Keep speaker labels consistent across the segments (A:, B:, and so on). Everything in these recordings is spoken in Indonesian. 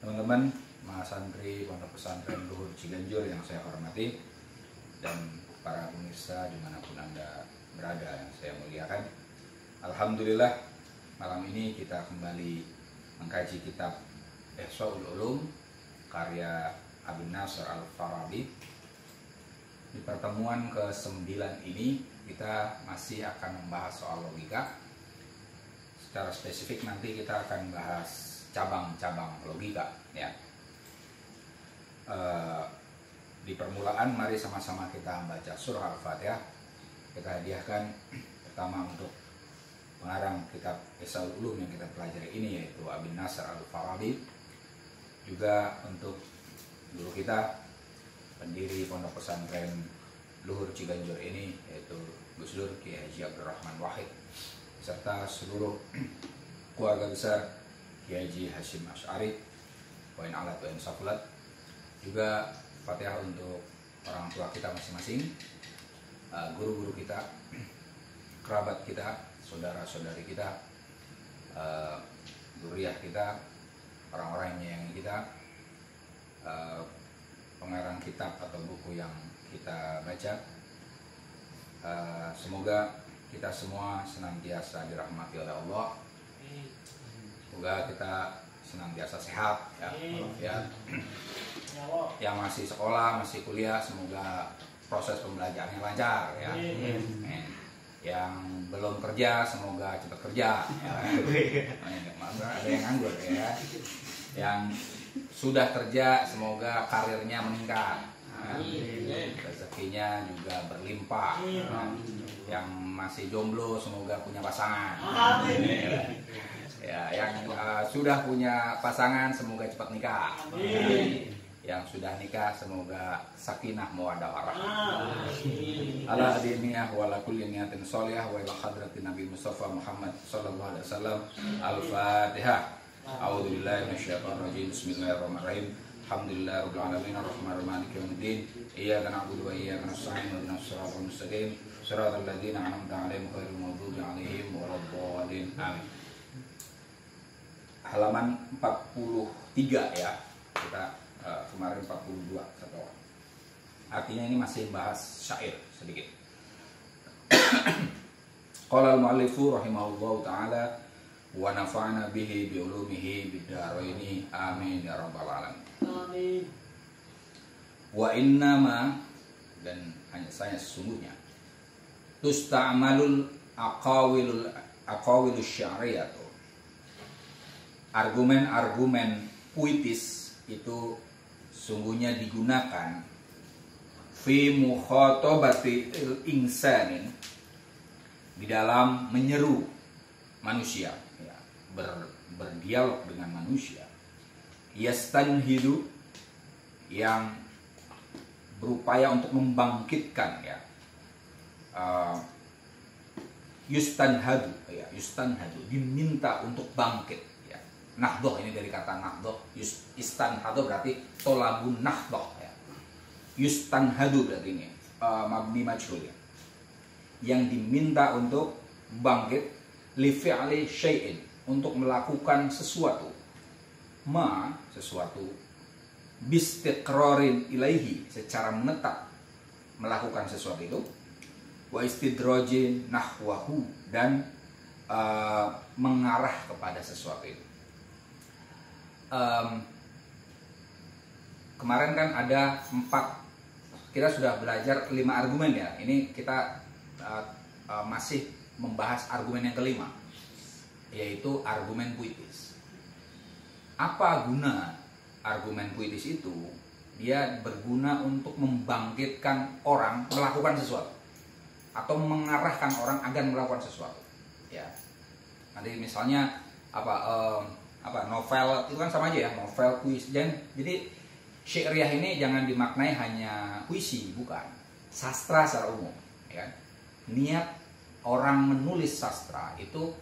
A: Teman-teman, mahasantri Pondok Pesantren Luhur Ciganjur yang saya hormati, dan para pemirsa dimanapun Anda berada yang saya muliakan. Alhamdulillah, malam ini kita kembali mengkaji kitab Ihsa'ul Ulum karya Abin Nasr Al-Farabi. Di pertemuan ke-9 ini kita masih akan membahas soal logika. Secara spesifik nanti kita akan bahas cabang-cabang logika, ya. Di permulaan mari sama-sama kita membaca surah Al-Fatihah. Kita hadiahkan pertama untuk pengarang kitab Ihsa'ul Ulum yang kita pelajari ini, yaitu Abin Nasr Al-Farabi. Juga untuk guru kita, pendiri Pondok Pesantren Luhur Ciganjur ini, yaitu Gus Dur Kiai Haji Abdurrahman Wahid, serta seluruh keluarga besar Kiai Haji Hashim Asy'ari, Wain Alat Wain Safulat. Juga Fatihah untuk orang tua kita masing-masing, guru-guru kita, kerabat kita, saudara-saudari kita, zuriyah kita, orang-orang yang menyayangi kita, pengarang kitab atau buku yang kita baca. Semoga kita semua senantiasa dirahmati oleh Allah. Semoga kita senantiasa sehat, ya. Yang masih sekolah, masih kuliah, semoga proses pembelajarannya lancar, ya. Yang belum kerja, semoga cepat kerja, ya. Ada yang nganggur, ya. Yang sudah kerja, semoga karirnya meningkat, rezekinya juga berlimpah. Yang masih jomblo, semoga punya pasangan. Ya, yang sudah punya pasangan, semoga cepat nikah. Yang sudah nikah, semoga sakinah mawaddah warahmah. Ala diniyah wa ala kulli niyatin sholihah wa ila hadratin Nabi Mustafa Muhammad sallallahu alaihi wasallam. Al-Fatihah. A'udzu billahi minasyaitonir rajim. Bismillahirrahmanirrahim. Alhamdulillahirabbil alamin arrahmanir rahim maliki yaumiddin. Iyyaka na'budu wa iyyaka nasta'in ihdinas siratal mustaqim siratal ladzina an'amta 'alaihim ghairil maghdubi 'alaihim waladdallin. Amin. Halaman 43, ya. Kita kemarin 42 satu. Artinya ini masih bahas syair sedikit. Qala al-mu'allifu rahimahullahu ta'ala wa nafa'na bihi bi ulumihi bid dharaini amin ya rabbal alamin. Amin. Wa innama, dan hanya saya sesungguhnya, tusta'malul aqawilus sya'riyah, argumen-argumen puitis itu sungguhnya digunakan fi mukhatabati insanin, di dalam menyeru manusia, ya, berdialog dengan manusia. Yastanhidu, yang berupaya untuk membangkitkan, ya. Yustanhadu, ya, yustanhadu, diminta untuk bangkit, ya. Nahdoh, ini dari kata nahdoh. Istanhadu berarti tolabun nahdoh, ya. Yustanhadu berarti ini mabni majhul, ya. Yang diminta untuk bangkit, li fi'li syai'in, untuk melakukan sesuatu, sesuatu, bistiqrarin ilaihi, secara menetap melakukan sesuatu itu, wa istidrajin nahwahu, dan mengarah kepada sesuatu itu. Kemarin kan ada 4, kita sudah belajar 5 argumen, ya. Ini kita masih membahas argumen yang kelima, yaitu argumen puitis. Apa guna argumen puitis itu? Dia berguna untuk membangkitkan orang melakukan sesuatu, atau mengarahkan orang agar melakukan sesuatu, ya. Nanti misalnya novel itu kan sama aja, ya, novel, puisi. Jadi syi'riyah ini jangan dimaknai hanya puisi, bukan, sastra secara umum, ya. Niat orang menulis sastra itu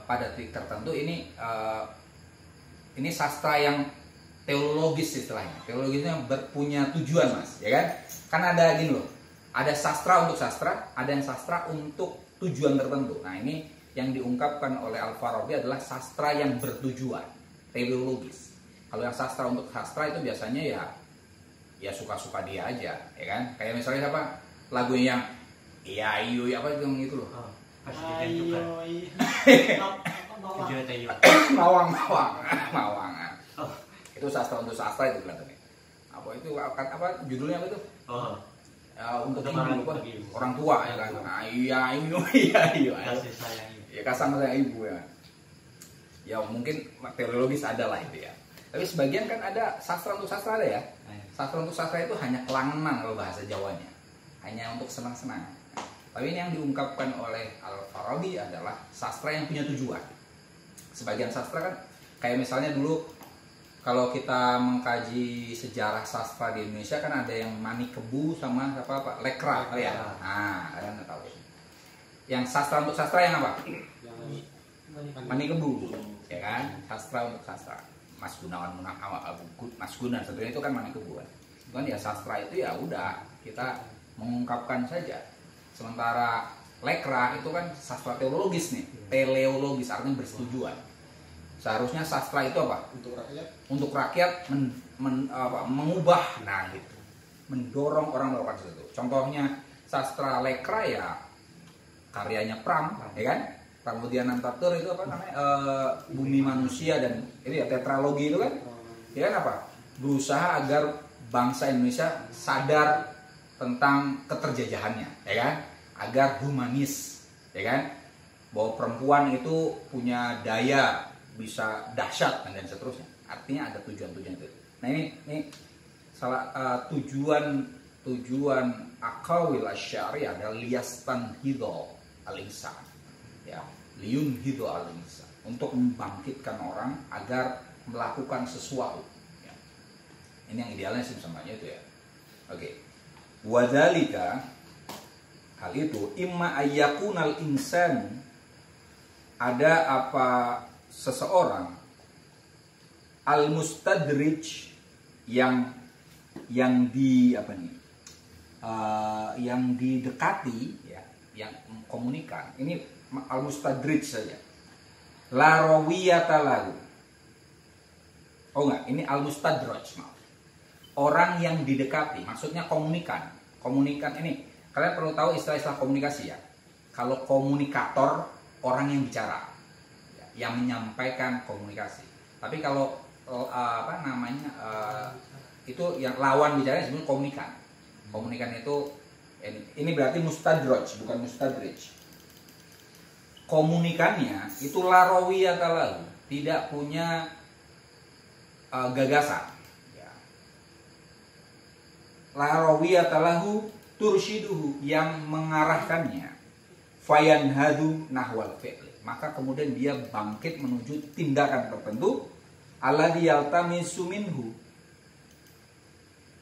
A: pada titik tertentu ini sastra yang teologis istilahnya. Teologisnya berpunya tujuan, Mas, ya kan? Kan ada gini loh. Ada sastra untuk sastra, ada yang sastra untuk tujuan tertentu. Nah, ini yang diungkapkan oleh Al-Farabi adalah sastra yang bertujuan, teologis. Kalau yang sastra untuk sastra itu biasanya ya suka-suka dia aja, ya kan? Kayak misalnya apa lagunya yang iya iyo apa itu yang itu loh. Mawang. Itu sastra untuk sastra itu kelihatannya. Apa itu apa judulnya apa itu? Untuk ibu apa? Orang tua ya kan. Iya iyo. Ya kasang sayang ibu ya. Ya mungkin teologis ada lah itu ya. Tapi sebagian kan ada sastra untuk sastra ada ya. Sastra untuk sastra itu hanya kelangenan kalau bahasa Jawanya. Hanya untuk senang-senang. Tapi ini yang diungkapkan oleh Al-Farabi adalah sastra yang punya tujuan. Sebagian sastra kan kayak misalnya dulu kalau kita mengkaji sejarah sastra di Indonesia kan ada yang Mani Kebu sama apa Lekra ya. Nah, kalian tahu. Yang sastra untuk sastra yang apa? Mani Kebu, ya kan? Sastra untuk sastra. Mas Gunawan Mas Gunan sebenarnya itu kan Mani Kebu kan. Kan ya sastra itu ya udah kita mengungkapkan saja. Sementara Lekra itu kan sastra teologis nih, teleologis artinya bersetujuan. Seharusnya sastra itu apa? Untuk rakyat mengubah, nah gitu, mendorong orang melakukan sesuatu. Contohnya sastra Lekra ya karyanya Pram, ya kan? Pramudia Anantatur itu apa namanya? Bumi Manusia dan ini ya tetralogi itu kan? Ya kan apa? Berusaha agar bangsa Indonesia sadar tentang keterjajahannya, ya kan? Agar humanis, ya kan? Bahwa perempuan itu punya daya bisa dahsyat dan seterusnya. Artinya ada tujuan-tujuan itu. Nah ini salah tujuan akawil asy'ari adalah liyastan hidol al-insan, ya, liun hidol al-insan, untuk membangkitkan orang agar melakukan sesuatu. Ya. Ini yang idealnya sih semuanya itu ya. Oke. Wadzalika, hal itu imma ayyakunal insan, ada apa seseorang al-mustadrij yang di apa nih? Yang didekati ya, yang komunikan. Ini al-mustadrij saja. La rawiyata lahu. Oh enggak, ini al-mustadraj, maaf. Orang yang didekati, maksudnya komunikan. Komunikan ini, kalian perlu tahu istilah-istilah komunikasi ya. Kalau komunikator, orang yang bicara, yang menyampaikan komunikasi. Tapi kalau apa namanya itu yang lawan bicara sebenarnya komunikan. Komunikan itu ini berarti mustadraj, bukan mustadrij. Komunikannya itu larawiyata lahu, tidak punya gagasan. Larawiyata lahu tursyiduhu, yang mengarahkannya, fayanhadu nahwal fi'li, maka kemudian dia bangkit menuju tindakan tertentu, alladzi yaltamisu minhu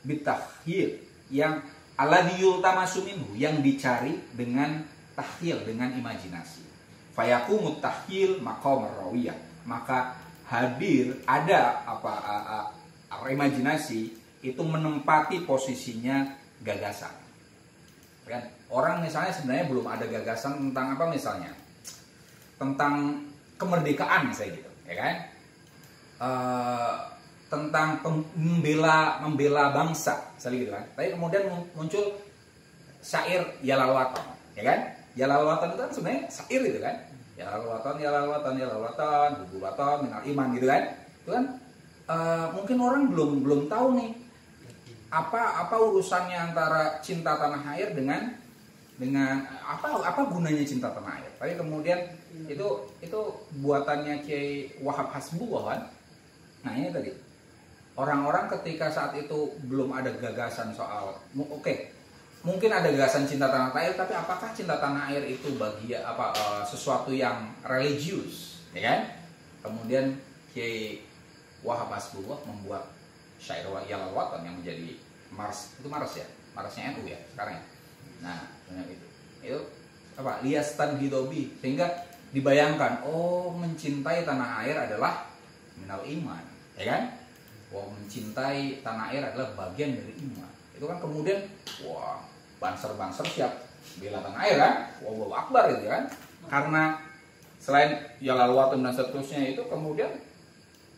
A: bitahyil, yang alladzi yultamasu minhu, yang dicari dengan tahyil, dengan imajinasi. Fayakumut tahyil maqam rawiyah, maka hadir ada imajinasi itu menempati posisinya gagasan. Kan? Orang misalnya sebenarnya belum ada gagasan tentang apa misalnya, tentang kemerdekaan misalnya gitu, ya kan? Tentang membela bangsa, misalnya gitu kan. Tapi kemudian muncul syair Yalal Watan, ya kan? Yalal Watan itu kan sebenarnya syair gitu kan? Yalal Watan, Yalal Watan, Yalal Watan, Bubu Watan, Minal Iman gitu kan? Itu kan mungkin orang belum tahu nih apa urusannya antara cinta tanah air dengan apa gunanya cinta tanah air. Tapi kemudian itu buatannya Kiai Wahab Hasbullah kan. Nah ini tadi orang-orang ketika saat itu belum ada gagasan soal mungkin ada gagasan cinta tanah air, tapi apakah cinta tanah air itu sesuatu yang religius, ya kan? Kemudian Kiai Wahab Hasbullah membuat syair Yalal Watan yang menjadi Marsnya NU ya sekarang ya. Nah, itu apa? Liyastan hidobi, sehingga dibayangkan, oh mencintai tanah air adalah minal iman, ya kan? Wah, mencintai tanah air adalah bagian dari iman. Itu kan kemudian, wah, banser siap bela tanah air kan? Wallahu akbar gitu kan? Karena selain Yalal Watan dan seterusnya itu kemudian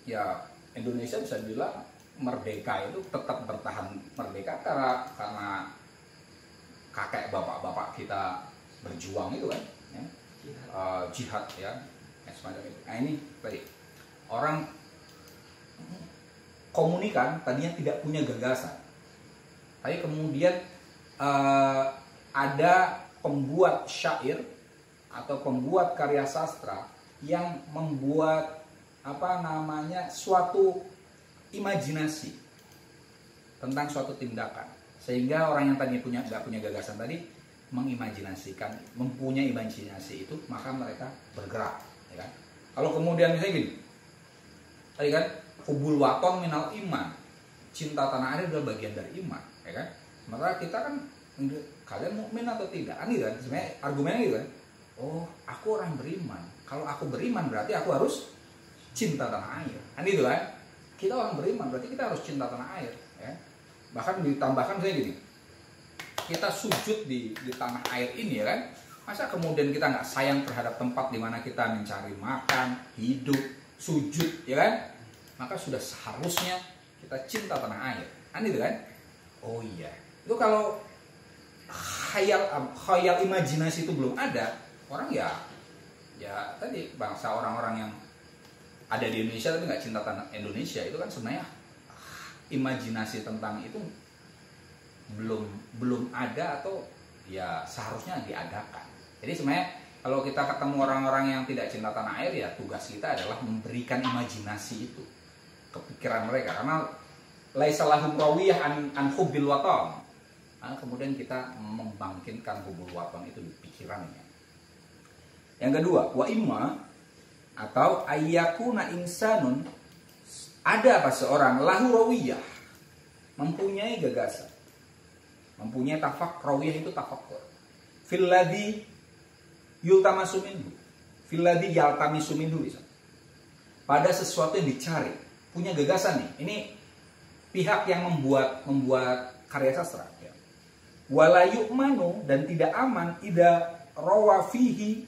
A: ya Indonesia bisa dibilang merdeka itu tetap bertahan merdeka karena kakek bapak-bapak kita berjuang itu kan, ya. Jihad ya, semacam itu. Nah ini tadi orang komunikan tadinya tidak punya gagasan, tapi kemudian ada pembuat syair atau pembuat karya sastra yang membuat suatu imajinasi tentang suatu tindakan, sehingga orang yang tadinya nggak punya gagasan tadi mengimajinasikan, mempunyai imajinasi itu, maka mereka bergerak, ya kan? Kalau kemudian misalnya gini, tadi kan hubul waton minal iman, cinta tanah air adalah bagian dari iman, ya kan? Maka kita kan, kalian mukmin atau tidak? Kan gitu kan? Sebenarnya argumennya gitu kan? Oh, aku orang beriman. Kalau aku beriman berarti aku harus cinta tanah air. Kan gitu kan? Kita orang beriman berarti kita harus cinta tanah air, ya. Bahkan ditambahkan saya gini, kita sujud di tanah air ini, ya kan? Masa kemudian kita nggak sayang terhadap tempat di mana kita mencari makan, hidup, sujud, ya kan? Maka sudah seharusnya kita cinta tanah air. Kan gitu kan? Oh iya. Itu kalau khayal imajinasi itu belum ada, orang ya tadi bangsa orang-orang yang ada di Indonesia tapi nggak cinta tanah Indonesia, itu kan sebenarnya imajinasi tentang itu belum ada atau ya seharusnya diadakan. Jadi sebenarnya kalau kita ketemu orang-orang yang tidak cinta tanah air, ya tugas kita adalah memberikan imajinasi itu ke pikiran mereka, karena laisa lahum rawiyah an hubbil waton. Nah, kemudian kita membangkitkan hubul waton itu di pikirannya. Yang kedua, wa imma atau ayyakuna insanun, ada apa seorang lahu rawiyah, mempunyai gagasan, mempunyai rawiyah itu tafakkur, fil ladzi yultamasu minhu, fil ladzi yaltamisu minhu, bisa pada sesuatu yang dicari, punya gagasan nih. Ini pihak yang membuat karya sastra, ya. Wala yu'manu, dan tidak aman, ida rawa fihi,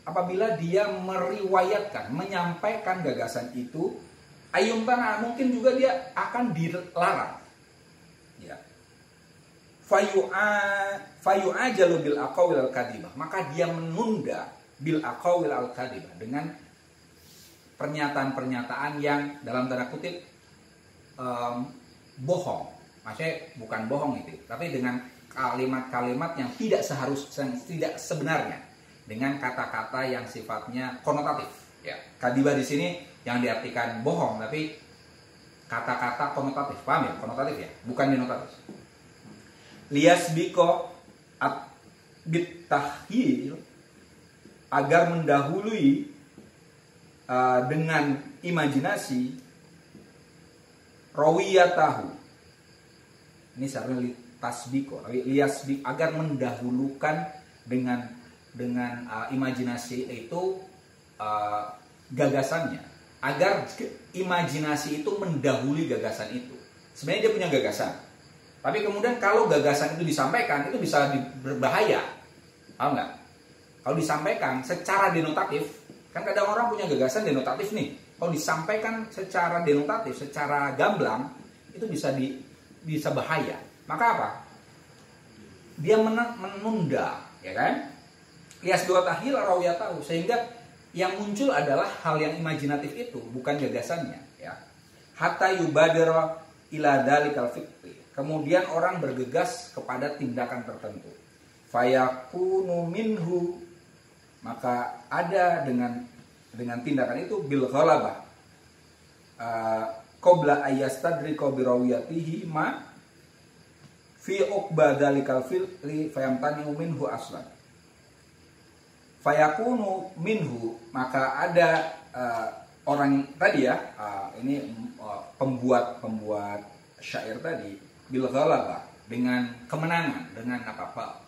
A: apabila dia meriwayatkan, menyampaikan gagasan itu, ayum tanah, mungkin juga dia akan dilarang, ya. Fayu'ajalu bil aqawil al kadibah, maka dia menunda bil aqawil al kadibah, dengan pernyataan-pernyataan yang dalam tanda kutip bohong. Maksudnya bukan bohong itu, tapi dengan kalimat-kalimat yang tidak sebenarnya, dengan kata-kata yang sifatnya konotatif, ya. Kadibah di sini yang diartikan bohong, tapi kata-kata konotatif, paham ya? Konotatif ya, bukan denotatif. Liyasbiko bitahyil, agar mendahului dengan imajinasi rawiyatahu. Ini seharusnya tasbiko, liyasbik, agar mendahulukan dengan imajinasi itu gagasannya, agar imajinasi itu mendahului gagasan itu. Sebenarnya dia punya gagasan, tapi kemudian kalau gagasan itu disampaikan, itu bisa berbahaya, paham nggak? Kalau disampaikan secara denotatif, kan kadang orang punya gagasan denotatif nih. Kalau disampaikan secara denotatif, secara gamblang, itu bisa bahaya. Maka apa? Dia menunda, ya kan? Lias dua tahil rawiyatahu, sehingga yang muncul adalah hal yang imajinatif itu, bukan gagasannya, ya. Hatta yubadira ila dalikal fikri, kemudian orang bergegas kepada tindakan tertentu. Fayakunu minhu, maka ada dengan tindakan itu bil ghalabah, qabla ayastadrika bi rawiyatihi ma fi uqba dalikal fi'li fayamtani minhu aslan. Fayakunu minhu, maka ada orang tadi, ya, ini pembuat syair tadi, bil ghalabah, dengan kemenangan, dengan apa?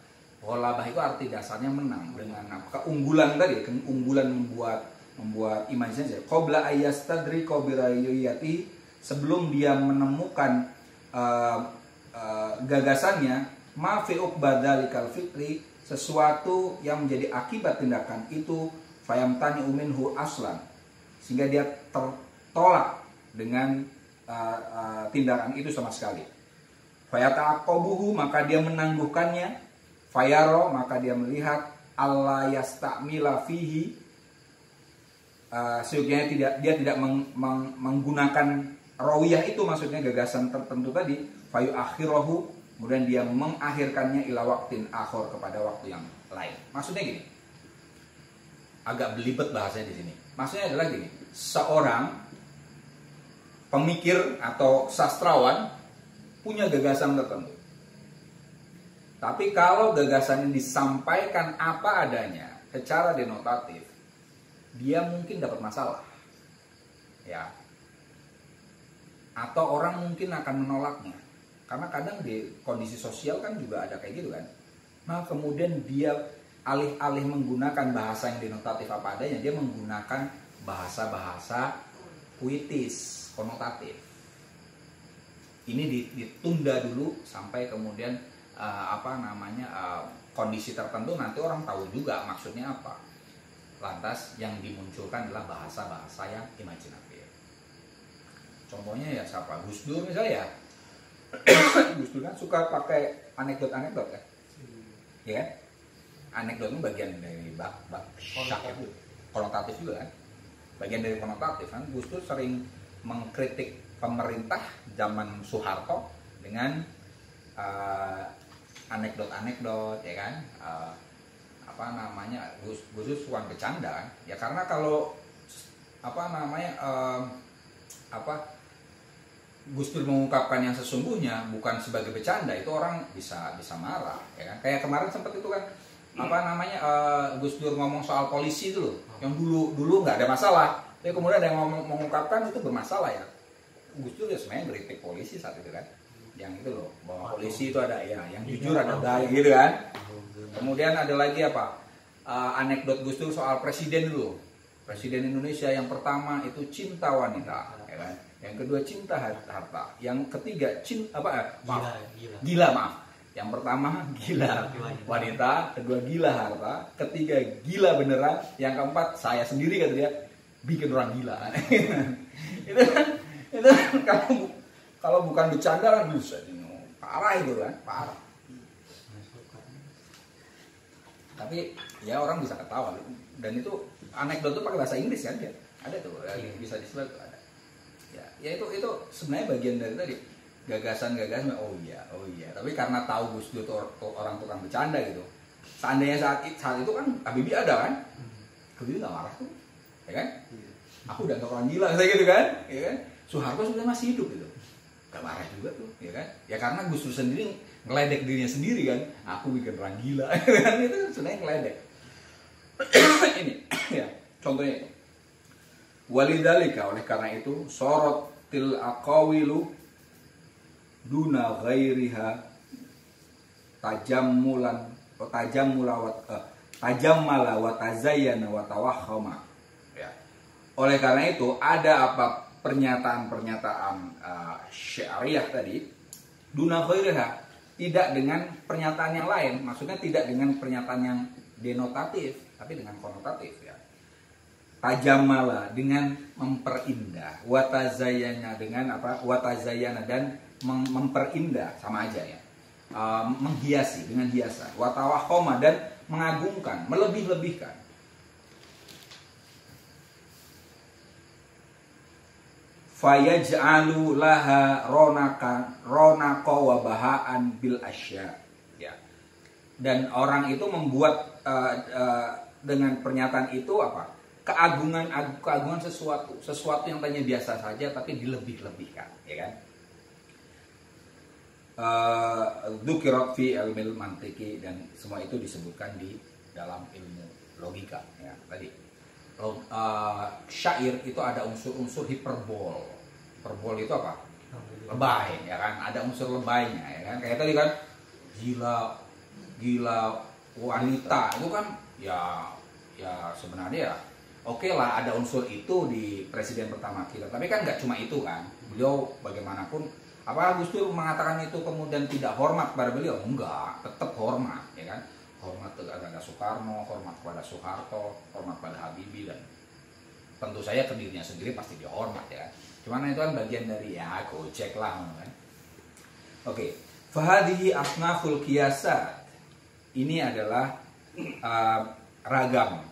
A: Ghalabah itu arti dasarnya menang, dengan apa? Keunggulan tadi, keunggulan membuat imajinasi. Qabla ayastadrika bi rawiyatihi, sebelum dia menemukan gagasannya, ma fi uqba dalikal fi'li, sesuatu yang menjadi akibat tindakan itu, fayamtani minhu aslan, sehingga dia tertolak dengan tindakan itu sama sekali. Fayata'aqabuhu, maka dia menangguhkannya. Fayaro, maka dia melihat Allah yastamila fihi, sehingga dia tidak menggunakan rawiyah itu, maksudnya gagasan tertentu tadi. Fayu akhirahu, kemudian dia mengakhirkannya ila waktin akhir, kepada waktu yang lain. Maksudnya gini, agak belibet bahasanya di sini. Maksudnya adalah gini, seorang pemikir atau sastrawan punya gagasan tertentu. Tapi kalau gagasan ini disampaikan apa adanya, secara denotatif, dia mungkin dapat masalah. Ya. Atau orang mungkin akan menolaknya. Karena kadang di kondisi sosial kan juga ada kayak gitu kan. Nah, kemudian dia alih-alih menggunakan bahasa yang denotatif apa adanya, dia menggunakan bahasa-bahasa puitis, konotatif. Ini ditunda dulu sampai kemudian kondisi tertentu, nanti orang tahu juga maksudnya apa. Lantas yang dimunculkan adalah bahasa-bahasa yang imajinatif. Contohnya ya siapa? Gus Dur misalnya ya. Gus Dur kan suka pakai anekdot-anekdot kan? Ya kan? Anekdot itu bagian dari konotatif juga kan? Bagian dari konotatif kan? Gus Dur sering mengkritik pemerintah zaman Soeharto dengan anekdot-anekdot, ya kan? Gus Dur suka bercanda kan? Ya karena kalau Gus Dur mengungkapkan yang sesungguhnya bukan sebagai bercanda, itu orang bisa marah, ya kan? Kayak kemarin sempat itu kan Gus Dur ngomong soal polisi itu loh, yang dulu nggak ada masalah, tapi kemudian ada yang mengungkapkan itu bermasalah ya. Gus Dur ya sebenarnya kritik polisi saat itu kan, yang itu loh, bahwa polisi itu ada ya yang jujur ada baik gitu kan. Kemudian ada lagi anekdot Gus Dur soal presiden dulu, presiden Indonesia yang pertama itu cinta wanita, ya kan? Yang kedua cinta harta, yang ketiga gila. Yang pertama gila wanita, kedua gila harta, ketiga gila beneran, yang keempat saya sendiri kata dia bikin orang gila. itu kalau bukan bercanda kan bisa parah itu kan, parah. Tapi ya orang bisa ketawa, dan itu anekdot itu pakai bahasa Inggris kan, ada tuh bisa disebut ada. Ya itu sebenarnya bagian dari tadi gagasan-gagasan. Oh iya. Tapi karena tahu Gus Dur orang tukang bercanda gitu. Seandainya saat itu kan Habibie ada kan, Habibie nggak marah tuh, ya kan? Aku udah orang gila kayak gitu kan, ya kan? Soeharto sudah masih hidup gitu, nggak marah juga tuh, ya kan? Ya karena Gus Dur sendiri ngeledek dirinya sendiri kan, aku bikin orang gila, kan? Itu sebenarnya ngeledek. Ini ya contohnya itu. Walidhalika, oleh karena itu sorotil aqawilu duna ghairiha tajammala wa tazayyana wa tawahhama. Ya. Oleh karena itu ada apa pernyataan-pernyataan syariah tadi duna ghairiha, tidak dengan pernyataan yang lain, maksudnya tidak dengan pernyataan yang denotatif tapi dengan konotatif ya. Tajammala dengan memperindah, watazayyana dengan watazayyana dan memperindah, sama aja ya. Menghiasi dengan hiasan, watawahhoma dan mengagungkan, melebih-lebihkan. Fayaj'alu laha ronaka wa bahaan bil asya. Ya. Dan orang itu membuat dengan pernyataan itu keagungan sesuatu yang tadinya biasa saja tapi dilebih-lebihkan, ya kan? Dzukirat fi ilmil mantiki, dan semua itu disebutkan di dalam ilmu logika ya. Tadi syair itu ada unsur-unsur hiperbol. Hiperbol itu apa? Lebay, ya kan? Ada unsur lebaynya, ya kan? Kayak tadi kan gila wanita itu kan ya sebenarnya oke lah, ada unsur itu di presiden pertama kita, tapi kan nggak cuma itu kan. Beliau bagaimanapun, apa Gus Dur mengatakan itu kemudian tidak hormat pada beliau? Enggak, tetap hormat, ya kan? Hormat kepada Soekarno, hormat kepada Soeharto, hormat pada Habibie, dan tentu saja ke dirinya sendiri pasti dia hormat, ya kan? Cuman itu kan bagian dari ya Gojek lah kan. Oke. Fahadihi asnaful qiyasat. Ini adalah ragam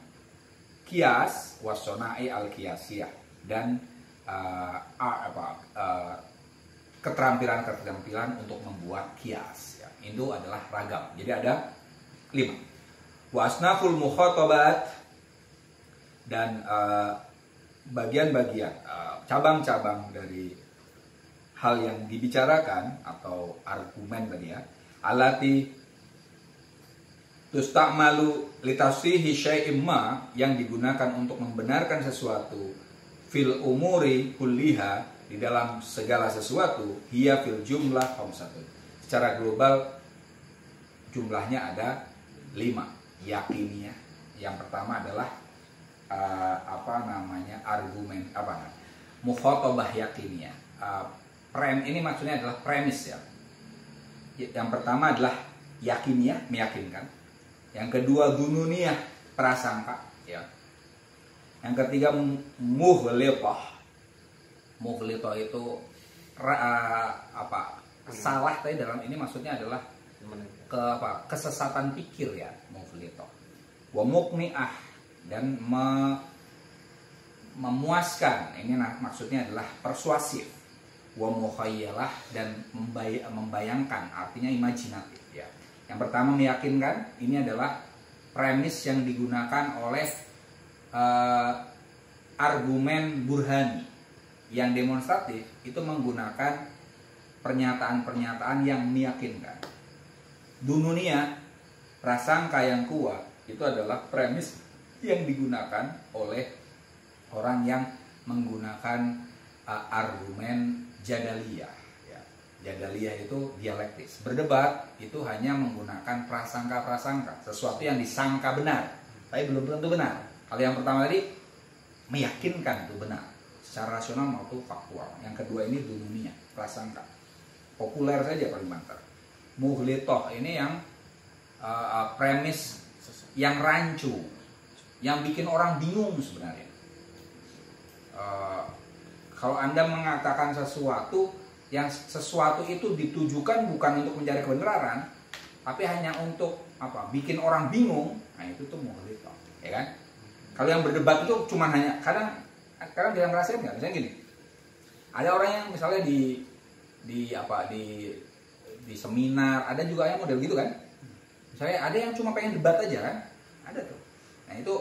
A: kias wasonai al-qiyasiyah dan keterampilan untuk membuat kias ya. Itu adalah ragam. Jadi ada 5. Wa asnaful mukhatabat dan bagian-bagian cabang-cabang dari hal yang dibicarakan atau argumen tadi ya, alati tusta'malu litasihi syai'im ma, yang digunakan untuk membenarkan sesuatu fil umuri kulliha, di dalam segala sesuatu, hiya fil jumlah khamsatun. Secara global jumlahnya ada 5 yakiniyah. Yang pertama adalah argumen mukhatabah yakiniyah. Ini maksudnya adalah premis ya. Yang pertama adalah yakiniyah, meyakinkan. Yang kedua dununiyah, prasangka ya. Yang ketiga mughlithah. Mughlithah itu salah, tapi dalam ini maksudnya adalah kesesatan pikir ya, mughlithah. Wa muqni'ah, dan memuaskan. Ini maksudnya adalah persuasif. Wa mukhayyalah, dan membayangkan, artinya imajinatif ya. Yang pertama meyakinkan, ini adalah premis yang digunakan oleh argumen burhani. Yang demonstratif itu menggunakan pernyataan-pernyataan yang meyakinkan. Dununia, prasangka yang kuat, itu adalah premis yang digunakan oleh orang yang menggunakan argumen jadaliyah ya. Jadaliyah itu dialektis. Berdebat itu hanya menggunakan prasangka-prasangka, sesuatu yang disangka benar tapi belum tentu benar. Kalau yang pertama tadi meyakinkan itu benar secara rasional maupun faktual. Yang kedua ini dunia, prasangka. Populer saja paling banter. Mughlithah ini yang premis yang rancu, yang bikin orang bingung sebenarnya. Kalau Anda mengatakan sesuatu itu ditujukan bukan untuk mencari kebenaran, tapi hanya untuk bikin orang bingung, nah itu tuh mughlithah, ya kan? Kalau yang berdebat itu cuma hanya kadang bilang ngerasain nggak? Misalnya gini, ada orang yang misalnya di seminar, ada juga yang model gitu kan? Misalnya ada yang cuma pengen debat aja kan? Ada tuh. Nah itu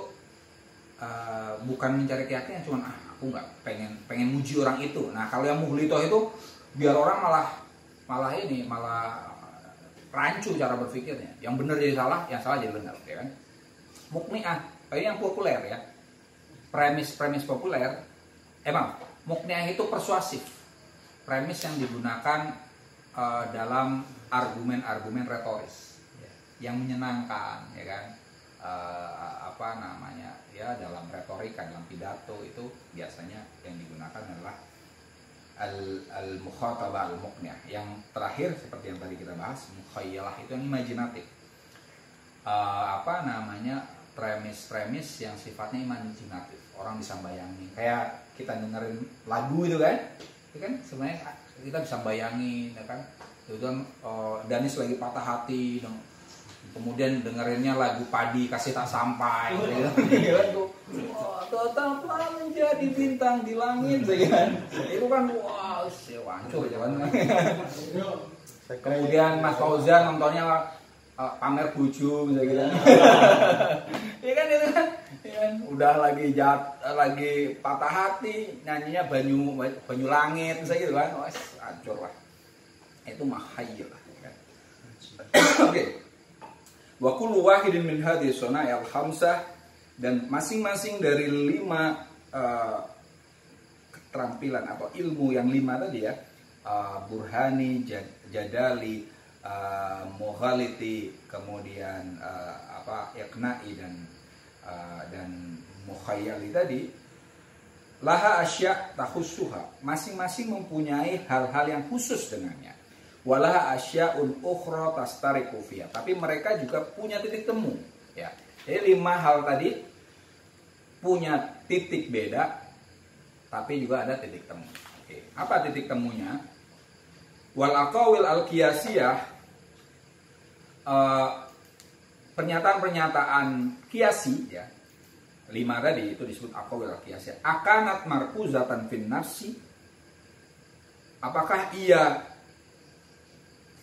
A: bukan mencari keyakinan, cuma aku nggak pengen muji orang itu. Nah kalau yang mughlithah itu biar orang malah rancu cara berpikirnya. Yang benar jadi salah, yang salah jadi benar, ya kan? Muqni'ah, ini yang populer ya. Premis populer. Muqni'ah itu persuasif. Premis yang digunakan dalam argumen-argumen retoris, yang menyenangkan, ya kan? Ya dalam retorika, dalam pidato itu biasanya yang digunakan adalah al-mukhatabah al-muqni'ah. Yang terakhir seperti yang tadi kita bahas, mukhayyalah itu yang imajinatif. Premis yang sifatnya imajinatif. Orang bisa bayangin. Kayak kita dengerin lagu itu kan sebenarnya kita bisa bayangin, ya kan? Itu kan Danis lagi patah hati, kemudian dengerinnya lagu Padi Kasih Tak Sampai, tetaplah menjadi bintang di langit, kan? Itu kan wancur jalan. Kemudian Mas Fauzan nontonnya pamer buju misalnya, ya kan itu kan, udah lagi patah hati, nyanyinya banyu langit misalnya gitu kan, hancur lah. Itu mahayyil lah, kan? Oke. Wa kullu wahidin min hadhihi suna'i al-khamsah, dan masing-masing dari 5 keterampilan atau ilmu yang 5 tadi ya, burhani, jadali, mughaliti, kemudian iqna'i dan mukhayyali tadi, laha asya' takhussuha, masing-masing mempunyai hal-hal yang khusus dengannya. Walaha asya'un ukhra tastariqu fiha, tapi mereka juga punya titik temu ya. Jadi 5 hal tadi punya titik beda tapi juga ada titik temu. Oke. Apa titik temunya? Wal aqawil al-qiyasiyah, pernyataan-pernyataan kiasi ya. 5 tadi itu disebut aqawil al-qiyasiyah. Akanat markuzatan fin nafsi, apakah ia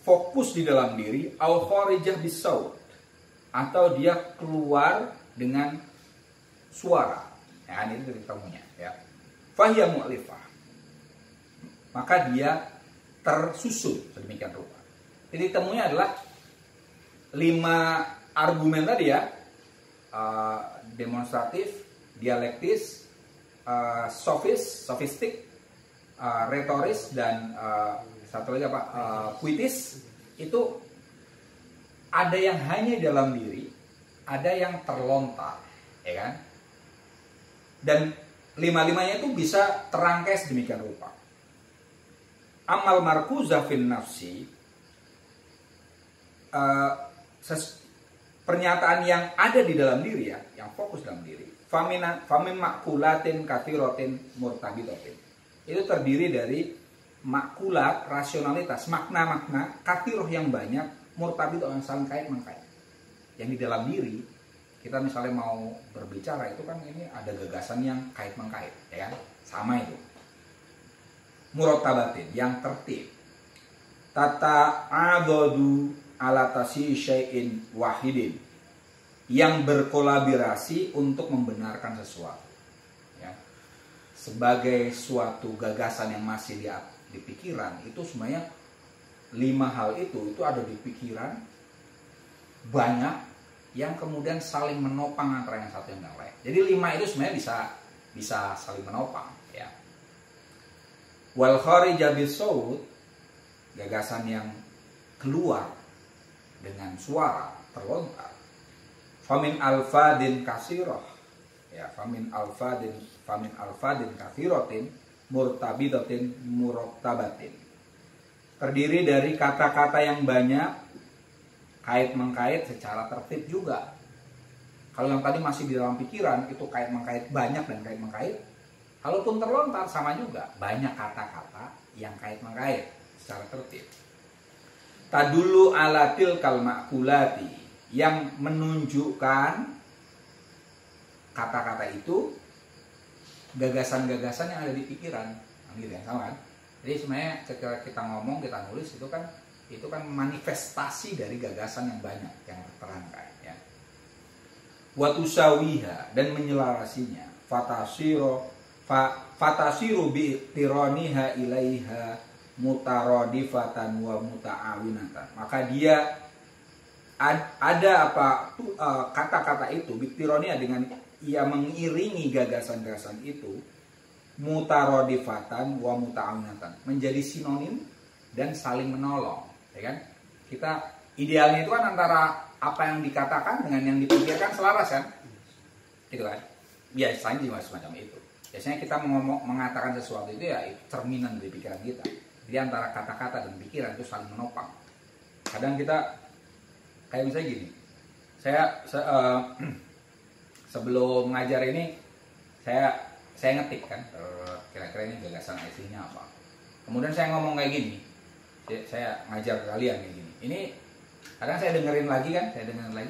A: fokus di dalam diri, au kharijah bisaut, atau dia keluar dengan suara. Ya, ini titik temunya ya. Fahiya mu'lifah, maka dia tersusun sedemikian rupa. Titik temunya adalah 5 argumen tadi ya. Demonstratif, dialektis, sofistik, retoris, dan satu lagi apa, puitis. Itu ada yang hanya dalam diri, ada yang terlontar, ya kan? Dan 5-5-nya itu bisa terangkai sedemikian rupa. Amal markuzah fin nafsi, pernyataan yang ada di dalam diri ya, yang fokus dalam diri. Famin makulatin kathirotin murtabidotin. Itu terdiri dari makulat, rasionalitas, makna-makna, kathiroh yang banyak, murtabidot yang saling kait mengkait. Yang di dalam diri, kita misalnya mau berbicara itu kan ini ada gagasan yang kait mengkait, ya kan? Sama itu. Murattabatin, yang tertib. Tata adodu alatasi syai'in wahidin, yang berkolaborasi untuk membenarkan sesuatu ya. Sebagai suatu gagasan yang masih di pikiran, itu sebenarnya 5 hal itu ada di pikiran banyak, yang kemudian saling menopang antara yang satu yang lain. Jadi 5 itu sebenarnya bisa saling menopang ya. Wal kharija bisaut, gagasan yang keluar dengan suara terlontar. Famin alfadin kasiroh ya, famin alfadin kathirotin murtabidatin murattabatin, terdiri dari kata-kata yang banyak, kait mengkait secara tertib juga. Kalau yang tadi masih di dalam pikiran, itu kait mengkait banyak dan kait mengkait. Kalaupun terlontar sama juga, banyak kata-kata yang kait mengkait secara tertib. Tadulu alatil kal makulati, yang menunjukkan kata-kata itu gagasan-gagasan yang ada di pikiran, gitu ya, sama kan? Jadi sebenarnya ketika kita ngomong, kita nulis itu kan manifestasi dari gagasan yang banyak yang terangkai ya. Wa tusawiha, dan menyelarasinya. Fatasiru bi tiraniha ilaiha mutaradifatan wa muta'awinatan. Maka dia ada kata-kata itu biktironia, dengan ia mengiringi gagasan-gagasan itu, mutaradifatan wa muta'awinatan, menjadi sinonim dan saling menolong, ya kan? Kita idealnya itu kan antara apa yang dikatakan dengan yang dipikirkan selaras kan? Gitu kan? Biasanya juga semacam itu. Biasanya kita mengatakan sesuatu itu ya cerminan dari pikiran kita. Jadi antara kata-kata dan pikiran itu saling menopang. Kadang kita kayak misalnya gini, saya sebelum ngajar ini saya ngetik kan, kira-kira ini gagasan aslinya apa. Kemudian saya ngomong kayak gini, saya ngajar ke kalian kayak gini. Ini kadang saya dengerin lagi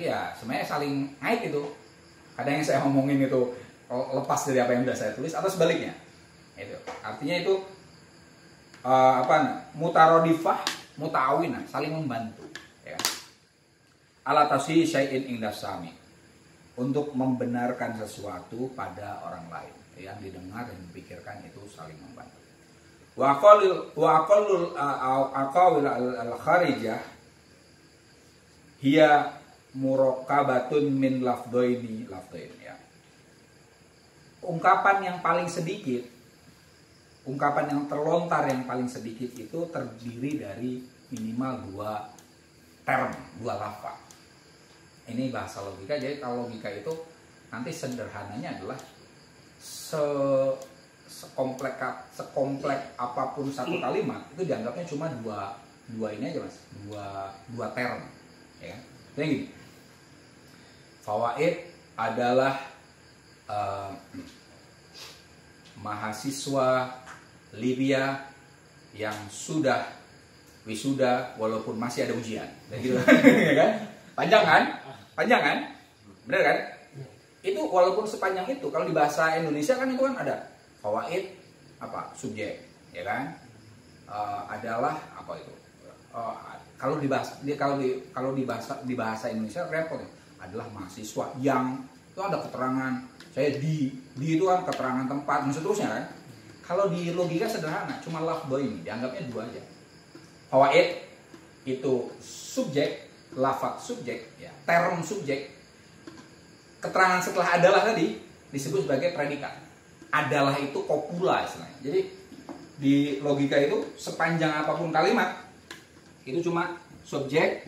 A: ya, sebenarnya saling ngait itu. Kadang yang saya ngomongin itu lepas dari apa yang sudah saya tulis atau sebaliknya. Itu artinya itu mutarodifah, muta'awinah, saling membantu ya. Alatasi syai'in indasami, untuk membenarkan sesuatu pada orang lain, yang didengar dan dipikirkan itu saling membantu. Wa aqawil al-kharijah hiya murakabatun min lafdoini ya. Ungkapan yang paling sedikit, ungkapan yang terlontar yang paling sedikit itu terdiri dari minimal 2 term, 2 lafaz. Ini bahasa logika. Jadi kalau logika itu nanti sederhananya adalah sekomplek apapun satu kalimat itu dianggapnya cuma dua ini aja mas, dua term ya. Jadi gini, fawaid adalah mahasiswa Libya yang sudah wisuda walaupun masih ada ujian. Gitu. Ya kan? Panjang kan? Panjang kan? Benar kan? Itu walaupun sepanjang itu, kalau di bahasa Indonesia kan itu kan ada fawaid, apa, subjek, ya kan? Adalah apa itu? Kalau di bahasa Indonesia repot ya. Adalah mahasiswa yang itu ada keterangan saya di itu kan keterangan tempat dan seterusnya kan. Kalau di logika sederhana cuma lafdho ini dianggapnya dua aja. Fawaid itu subjek, lafaz subjek, ya, term subjek. Keterangan setelah adalah tadi disebut sebagai predikat. Adalah itu kopula istilahnya. Jadi di logika itu sepanjang apapun kalimat itu cuma subjek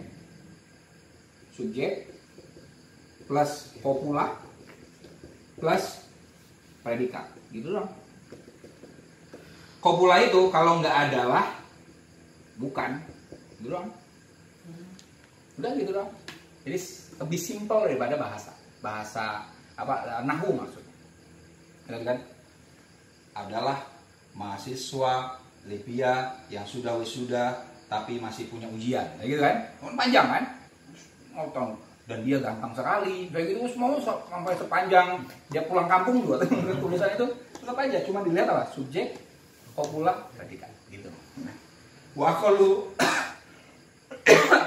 A: plus kopula plus predikat, gitu dong. Kopula itu kalau nggak adalah bukan, gitu dong. Udah gitu dong. Jadi lebih simpel daripada bahasa apa, nahwu maksudnya. Kan? Adalah mahasiswa Libya yang sudah wisuda tapi masih punya ujian, gitu kan? Panjang kan? Ngotong. Dan dia gampang sekali, kayak gitu semua sampai sepanjang dia pulang kampung juga tulisan itu tetap aja, cuma dilihat apa, subjek, kopula, predikat, gitu. Wa qalu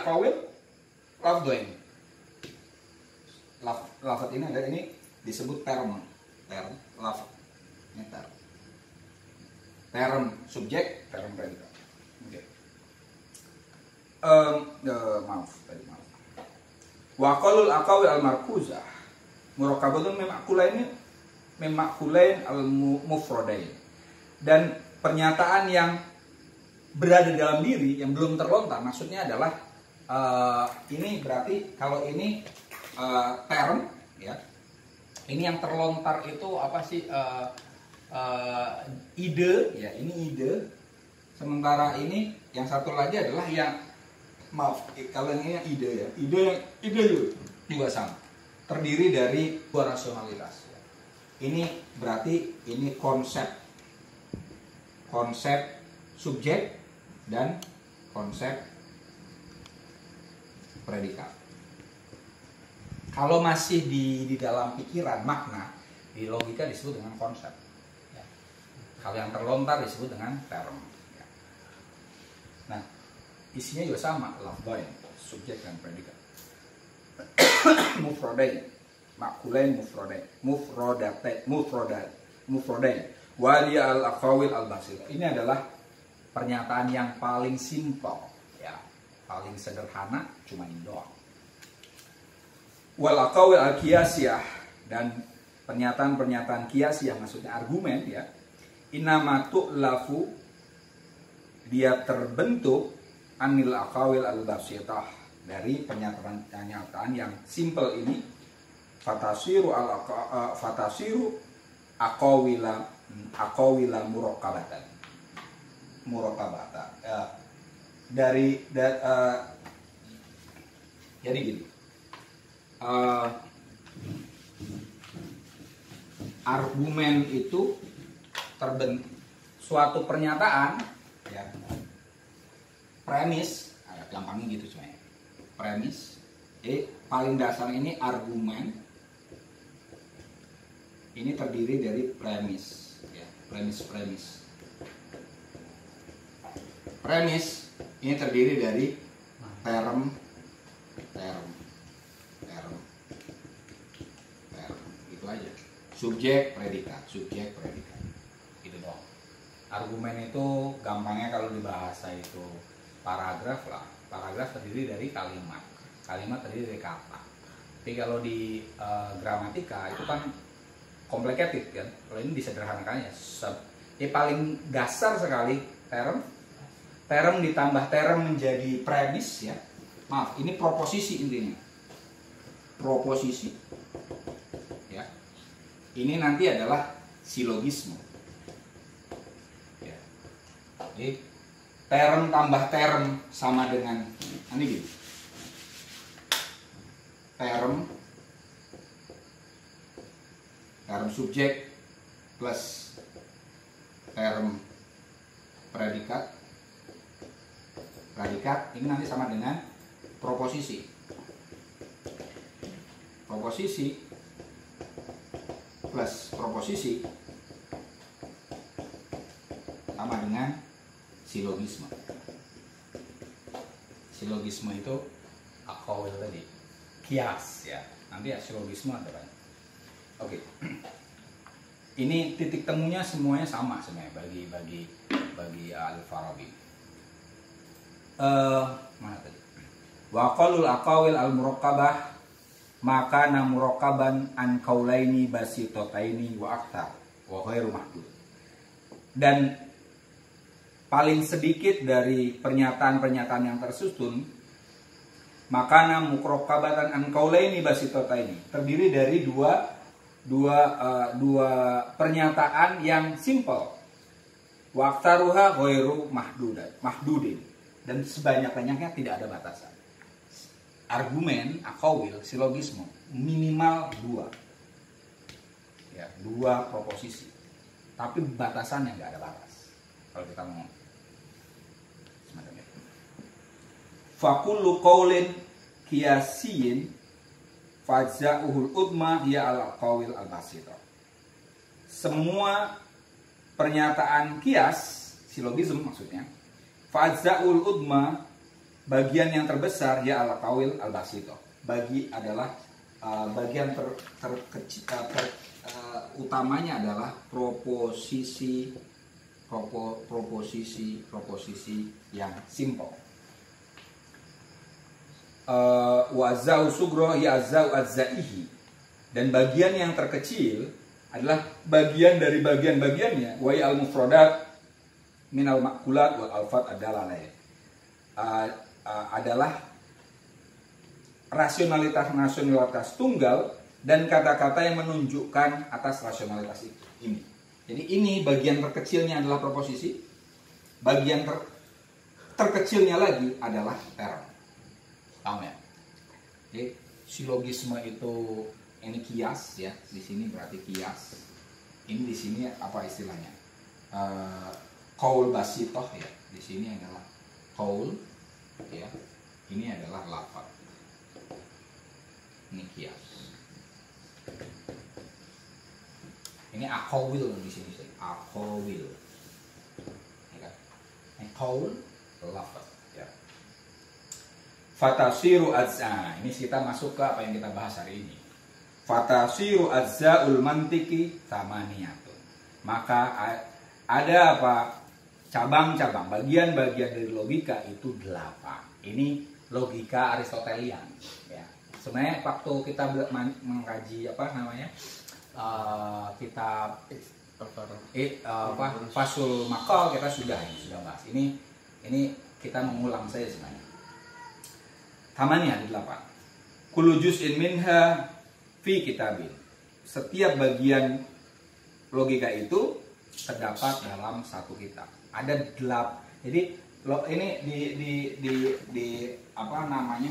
A: qawil lafdhain. Lafaz ini disebut term lafaz. Ini term. Term subjek, term predikat. Oke. Maaf. Wa qalul aqawil al markuzah murakabatun memakkulain al mufradain. Dan pernyataan yang berada dalam diri yang belum terlontar maksudnya adalah ini berarti kalau ini term, ya. Ini yang terlontar itu apa sih, ide, ya, ini ide. Sementara ini yang satu lagi adalah yang, maaf, kalau ini ide, ya, ide juga sama, terdiri dari dua rasionalitas. Ini berarti ini konsep subjek dan konsep predikat. Kalau masih di dalam pikiran, makna, di logika disebut dengan konsep. Ya. Kalau yang terlontar disebut dengan term. Ya. Nah, isinya juga sama, lafdhain, subjek dan predikat. Mufradain, makulain mufradain, wali al-aqawil al-basir. Ini adalah pernyataan yang paling simpel, ya, paling sederhana, cuma ini doang. Wal aqawil al-qiyasiyah, dan pernyataan-pernyataan qiyasiyah maksudnya argumen, ya. Innama tu'lafu, dia terbentuk anil aqawil al-basitah, dari pernyataan yang simple ini. Fatasiru aqawila murakabatan. Jadi gini, argumen itu terbentuk suatu pernyataan, ya, premis, agak gampangnya gitu sebenarnya. Premis, paling dasar ini argumen. Ini terdiri dari premis, ya, premis. Premis ini terdiri dari term, itu aja. Subjek, predikat, gitu dong. Argumen itu gampangnya kalau di bahasa itu paragraf lah. Paragraf terdiri dari kalimat terdiri dari kata. Tapi kalau di gramatika itu kan complicated kan. Kalau ini disederhanakan ya, paling dasar sekali term ditambah term menjadi premis, ya. Maaf, ini proposisi intinya. Proposisi. Ya. Ini nanti adalah silogisme. Ya. Jadi term tambah term sama dengan ini gitu. Term subjek plus term predikat. Predikat ini nanti sama dengan proposisi. Proposisi plus proposisi sama dengan silogisme. Silogisme itu aqawil tadi, kias ya. Nanti ya silogisme ada banyak. Oke. Ini titik temunya semuanya sama sebenarnya bagi Al-Farabi. Mana tadi? Wa qalul aqawil al-murakkabah maka namurakaban an kaulaini basitotaini wa aktar wa ghairu mahdud. Dan paling sedikit dari pernyataan-pernyataan yang tersusun maka namurokabatan an kaulaini basitotaini terdiri dari dua pernyataan yang simple. Wa aktaruha ghairu mahdudin dan sebanyak-banyaknya tidak ada batasan. Argumen, aqawil, silogisme minimal 2 ya, 2 proposisi, tapi batasannya nggak ada batas kalau kita ngomong semacam itu. Fakullu qaulin qiyasiyin fajza'uhul udma ya al-aqawil al-basita. Semua pernyataan kias, silogisme maksudnya, fajza'ul udma bagian yang terbesar ya al-aqawil al-basito. Bagi adalah bagian utamanya adalah proposisi yang simple. Wazau sugro ya azau azzaihi, dan bagian yang terkecil adalah bagian dari bagian-bagiannya. Wa al-mufradat minal makulat wal alfat adalah adalah rasionalitas tunggal dan kata-kata yang menunjukkan atas rasionalitas ini. Jadi ini bagian terkecilnya adalah proposisi, bagian terkecilnya lagi adalah term. Paham ya? Jadi silogisme itu ini kias ya, di sini berarti kias. Ini di sini apa istilahnya? Qaul basitoh ya, di sini adalah qaul ya, ini adalah lafaz. Ini kias. Ini aqawil di sini, aqawil. Ya kan? Ini qaul lafaz ya. Fatasiru azza. Ini kita masuk ke apa yang kita bahas hari ini. Fatasiru azzaul mantiki thamaniyatun. Maka ada apa? Cabang-cabang, bagian-bagian dari logika itu 8. Ini logika Aristotelian. Ya. Sebenarnya waktu kita mengkaji apa namanya kitab Fasul Maqal kita sudah bahas. Ini kita mengulang saja sebenarnya. Tamannya ada 8. Kullu juz'in minha fi kitabin. Setiap bagian logika itu terdapat dalam satu kitab. Ada 8. Jadi ini di apa namanya?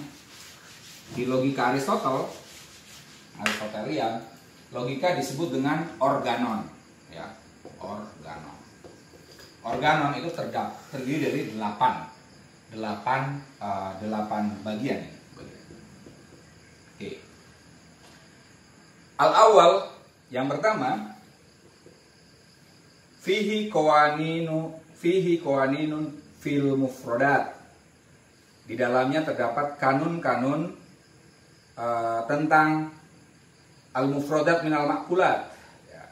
A: Di logika Aristotelian, logika disebut dengan organon, ya, organon. Organon itu terdiri dari 8 bagian. Oke. Al-awwal, yang pertama, fihi qawaninun fil mufradat. Di dalamnya terdapat kanun-kanun tentang al-mufradat minal makulat, ya.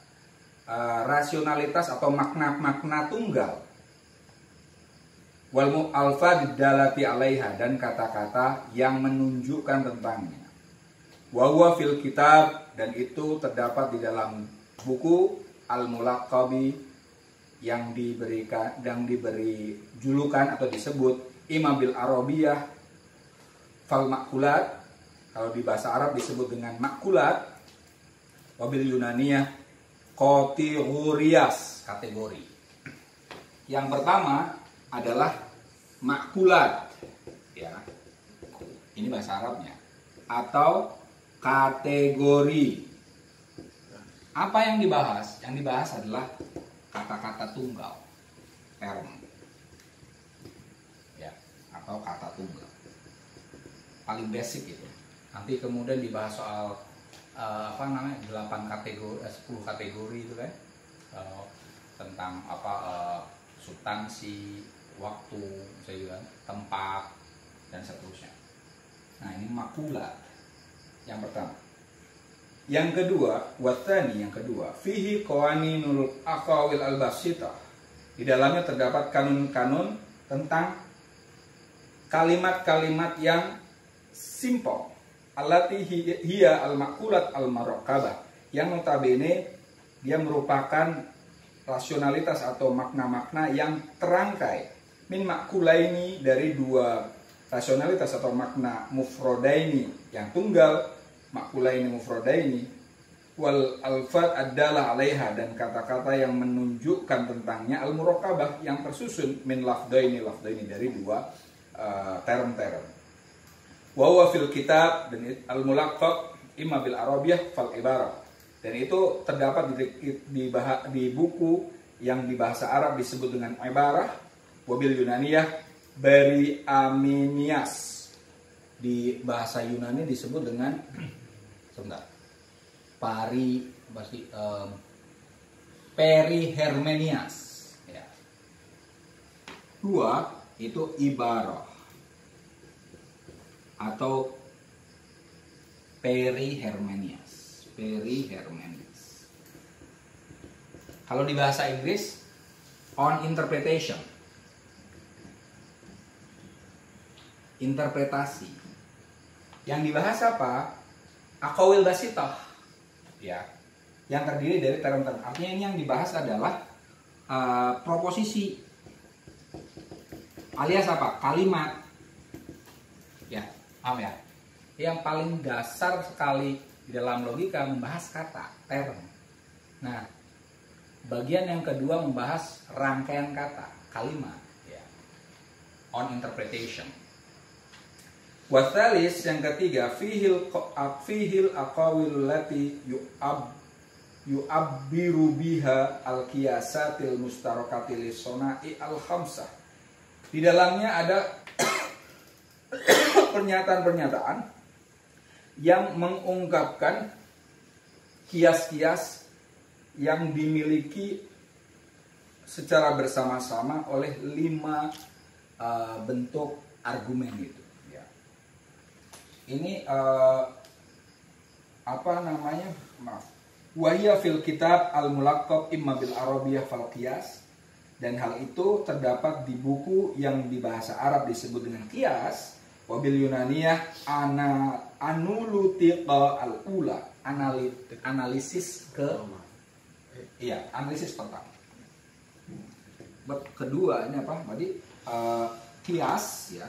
A: Rasionalitas atau makna-makna tunggal, wal mu'alfa didalati alaiha, dan kata-kata yang menunjukkan tentangnya. Wa huwa fil kitab, dan itu terdapat di dalam buku al-mulaqabi yang diberi julukan atau disebut imam bil arabiyah fal makulat. Kalau di bahasa Arab disebut dengan makulat, wabil Yunaniyah kategori. Yang pertama adalah makulat, ya. Ini bahasa Arabnya, atau kategori. Apa yang dibahas? Yang dibahas adalah kata-kata tunggal, term. atau kata tunggal. Paling basic itu. Nanti kemudian dibahas soal 8 kategori, 10 kategori itu kan, tentang substansi, waktu, tempat, dan seterusnya. Nah, ini makulat yang pertama. Yang kedua, watani yang kedua, fihi qawaninul aqawil al-basitah. Di dalamnya terdapat kanun-kanun tentang kalimat-kalimat yang simple. Allati hiya al-makulat al-murakkabah, yang notabene dia merupakan rasionalitas atau makna-makna yang terangkai. Min makulaini, dari dua rasionalitas atau makna mufrodaini yang tunggal, makulaini mufrodaini, wal alfat adalah alaiha, dan kata-kata yang menunjukkan tentangnya, al murakkabah, yang tersusun min lafdaini dari dua term-term. Wa huwa fil kitab, dan al mulaqqab imma bil arabiyah fal ibarah, dan itu terdapat di buku yang di bahasa Arab disebut dengan ibarah, wabil Yunaniyah bari aminias, di bahasa Yunani disebut dengan perihermenias, ya. Dua itu ibarah atau perihermenias. Kalau di bahasa Inggris, on interpretation, interpretasi. Yang dibahas apa? Aqawil basitah, ya, yang terdiri dari term-term. Artinya ini yang dibahas adalah proposisi, alias apa? Kalimat, ya, paham ya? Yang paling dasar sekali di dalam logika membahas kata, term. Nah, bagian yang kedua membahas rangkaian kata, kalimat, ya. On interpretation. Wathalis yang ketiga, fihil aqawil lati yu'abbiru biha al-qiyasatil mustarakatil sona'i al-khamsah. Di dalamnya ada pernyataan-pernyataan yang mengungkapkan kias-kias yang dimiliki secara bersama-sama oleh 5 bentuk argumen itu. Ya. Ini wahya fil kitab al-mulaqqab imma bil arabiyah fal qiyas, dan hal itu terdapat di buku yang di bahasa Arab disebut dengan qiyas, wabil Yunaniyah anulutiqa al-ula, analisis analisis pertama. Kedua ini apa? Tadi kias, ya.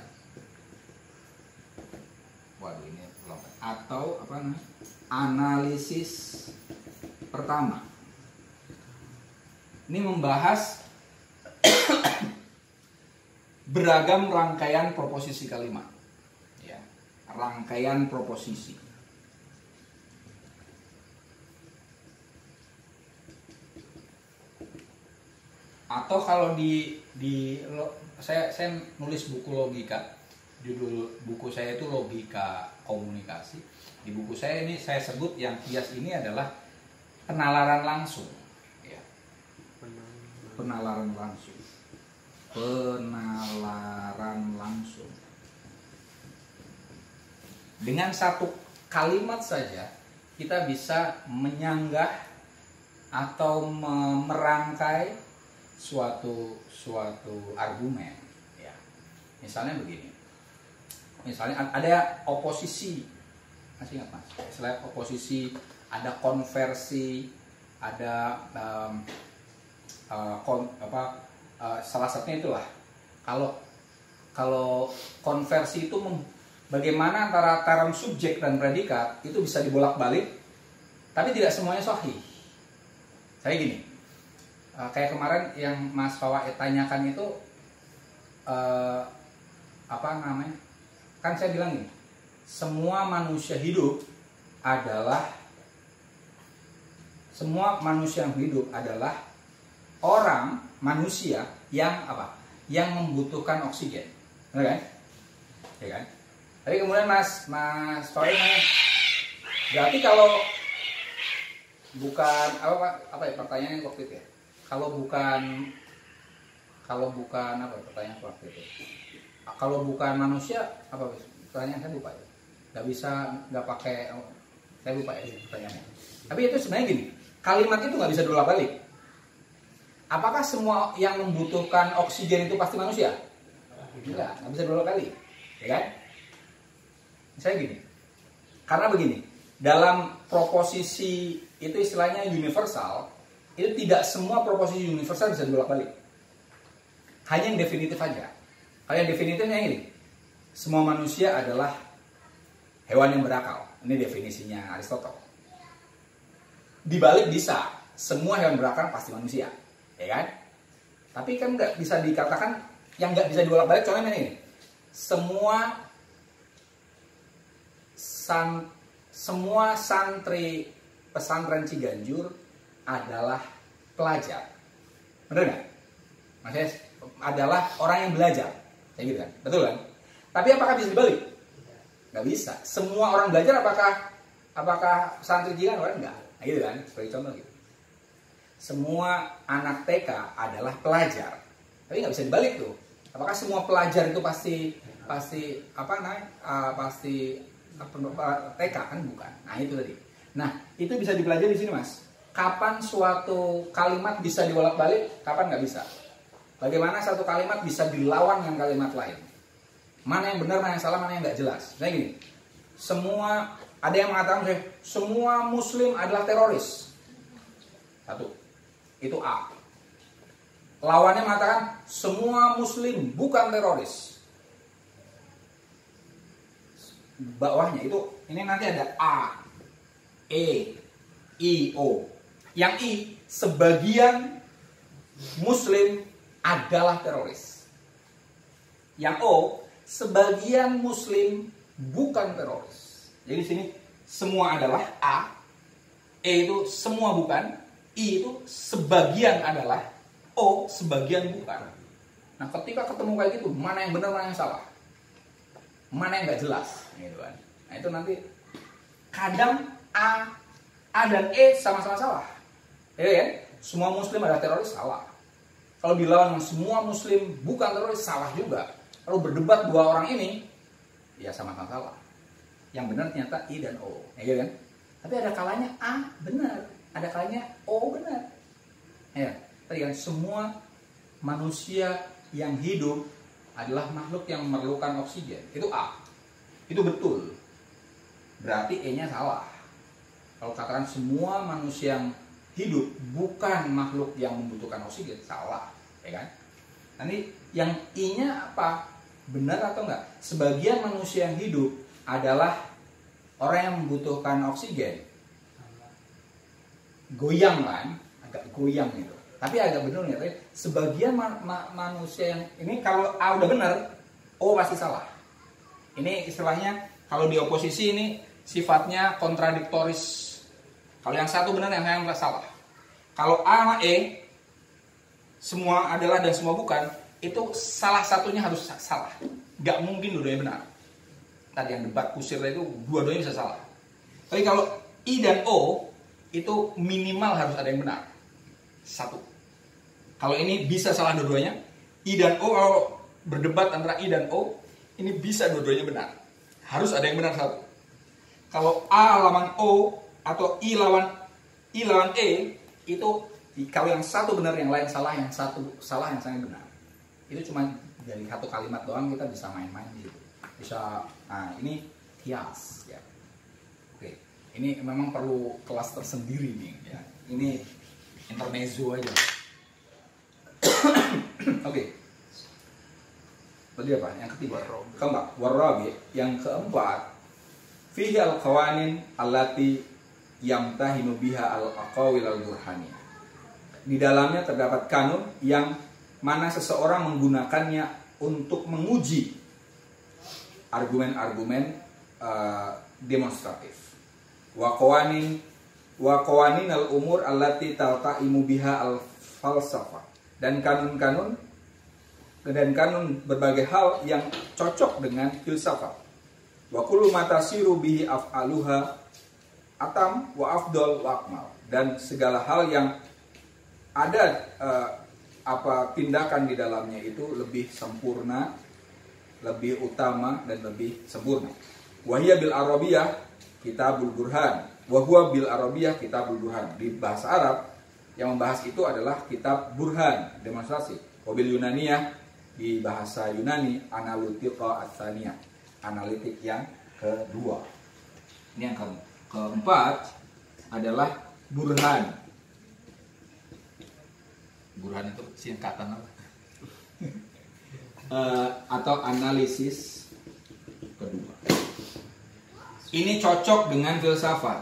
A: Waduh, ini lompat. Atau apa namanya? Analisis pertama. Ini membahas beragam rangkaian proposisi kalimat. Ya, rangkaian proposisi. Atau kalau saya nulis buku logika, judul buku saya itu logika komunikasi. Di buku saya ini saya sebut yang kias ini adalah penalaran langsung, ya. Penalaran langsung. Dengan satu kalimat saja kita bisa menyanggah atau merangkai suatu argumen, ya. Misalnya begini, misalnya ada oposisi, masih ingat mas? Selain oposisi ada konversi, ada salah satunya itulah. Kalau konversi itu bagaimana antara term subjek dan predikat itu bisa dibolak-balik, tapi tidak semuanya sahih. Saya gini. Kayak kemarin yang Mas Fawaid tanyakan itu kan saya bilang nih, semua manusia yang hidup adalah manusia yang membutuhkan oksigen, benar kan? ya kan? Tapi kemudian Mas Toy nanya, berarti kalau bukan apa ya pertanyaannya waktu itu ya? Kalau bukan apa pertanyaan waktu itu? Kalau bukan manusia apa pertanyaan saya lupa ya? Nggak pakai, saya lupa ya pertanyaannya. Tapi itu sebenarnya gini, kalimat itu nggak bisa diulang balik. Apakah semua yang membutuhkan oksigen itu pasti manusia? Enggak bisa diulang balik, ya kan? Saya gini, karena begini, dalam proposisi itu istilahnya universal, itu tidak semua proposisi universal bisa diulang balik. Hanya yang definitif aja. Kalau yang definitifnya ini, semua manusia adalah hewan yang berakal. Ini definisinya Aristotle. Dibalik bisa, semua hewan berakal pasti manusia, ya kan? Tapi kan nggak bisa dikatakan yang nggak bisa dibolak balik. Contohnya ini, semua santri pesantren Ciganjur adalah pelajar, benar nggak? Maksudnya adalah orang yang belajar, kayak gitu kan? Betul kan? Tapi apakah bisa dibalik? Nggak bisa. Semua orang belajar apakah santri Ciganjur? Enggak. Nah, gitu kan? Seperti contoh gitu. Semua anak TK adalah pelajar, tapi nggak bisa dibalik tuh. Apakah semua pelajar itu pasti TK kan? Bukan. Nah itu tadi. Nah itu bisa dipelajari di sini Mas. Kapan suatu kalimat bisa dibolak-balik, kapan nggak bisa? Bagaimana satu kalimat bisa dilawan dengan kalimat lain? Mana yang benar, mana yang salah, mana yang nggak jelas? Misalnya gini, ada yang mengatakan semua Muslim adalah teroris. Satu, itu A. Lawannya mengatakan semua Muslim bukan teroris. Bawahnya itu, ini nanti ada A, E, I, O. Yang I, sebagian Muslim adalah teroris. Yang O, sebagian Muslim bukan teroris. Jadi di sini semua adalah A, E itu semua bukan, I itu sebagian adalah, O sebagian bukan. Nah ketika ketemu kayak gitu, mana yang benar, mana yang salah, mana yang nggak jelas, gitu kan? Nah itu nanti kadang A dan E sama-sama salah, ya kan? Semua Muslim adalah teroris, salah. Kalau dilawan semua Muslim bukan teroris, salah juga. Kalau berdebat dua orang ini, ya sama-sama salah. Yang benar ternyata I dan O, ya kan? Tapi ada kalanya A benar, ada kalanya O benar. Ya, tadi kan semua manusia yang hidup adalah makhluk yang memerlukan oksigen. Itu A. Itu betul. Berarti E-nya salah. Kalau katakan semua manusia yang hidup bukan makhluk yang membutuhkan oksigen, salah, ya kan? Nanti yang I-nya apa? Benar atau enggak? Sebagian manusia yang hidup adalah orang yang membutuhkan oksigen. Goyang kan? Agak goyang gitu. Tapi agak benar ya, sebagian manusia yang ini kalau A udah benar, O pasti salah. Ini istilahnya kalau di oposisi ini sifatnya kontradiktoris. Kalau yang satu benar, yang lain salah. Kalau A sama E semua adalah dan semua bukan, itu salah satunya harus salah. Gak mungkin dua-duanya benar. Tadi yang debat kusir itu dua-duanya bisa salah. Tapi kalau I dan O itu minimal harus ada yang benar. Satu. Kalau ini bisa salah dua-duanya, I dan O kalau berdebat antara I dan O, ini bisa dua-duanya benar. Harus ada yang benar satu. Kalau A lawan O atau I lawan E, itu kalau yang satu benar, yang lain salah, yang satu salah, yang satu benar. Itu cuma dari satu kalimat doang kita bisa main-main gitu. Bisa, nah ini kias ya. Oke, ini memang perlu kelas tersendiri nih ya. Ini intermezzo aja. Oke. Tadi apa? Yang ketiga. Keempat. Warabi. Yang keempat. Fihi al-qawanin allati yamtahinu biha al-aqawil al-burhaniyah. Di dalamnya terdapat kanun yang mana seseorang menggunakannya untuk menguji argumen-argumen demonstratif. Wa qawanin al-umur allati talta'imu biha al-falsafah. Dan kanun-kanun dan kanun berbagai hal yang cocok dengan filsafat. Wa kullu ma tasiru bihi af'aluha atam wa afdal wa akmal, dan segala hal yang ada tindakan di dalamnya itu lebih sempurna, lebih utama dan lebih sempurna. Wa hiya bil arabiyah kitabul burhan, wa huwa bil arabiyah kitabul burhan. Di bahasa Arab yang membahas itu adalah kitab burhan, demonstrasi. Wa bil yunaniyah, di bahasa Yunani, analitika ats-tsaniyah, analitik yang kedua. Ini yang keempat adalah burhan. Burhan itu singkatan apa? Atau analisis kedua. Ini cocok dengan filsafat.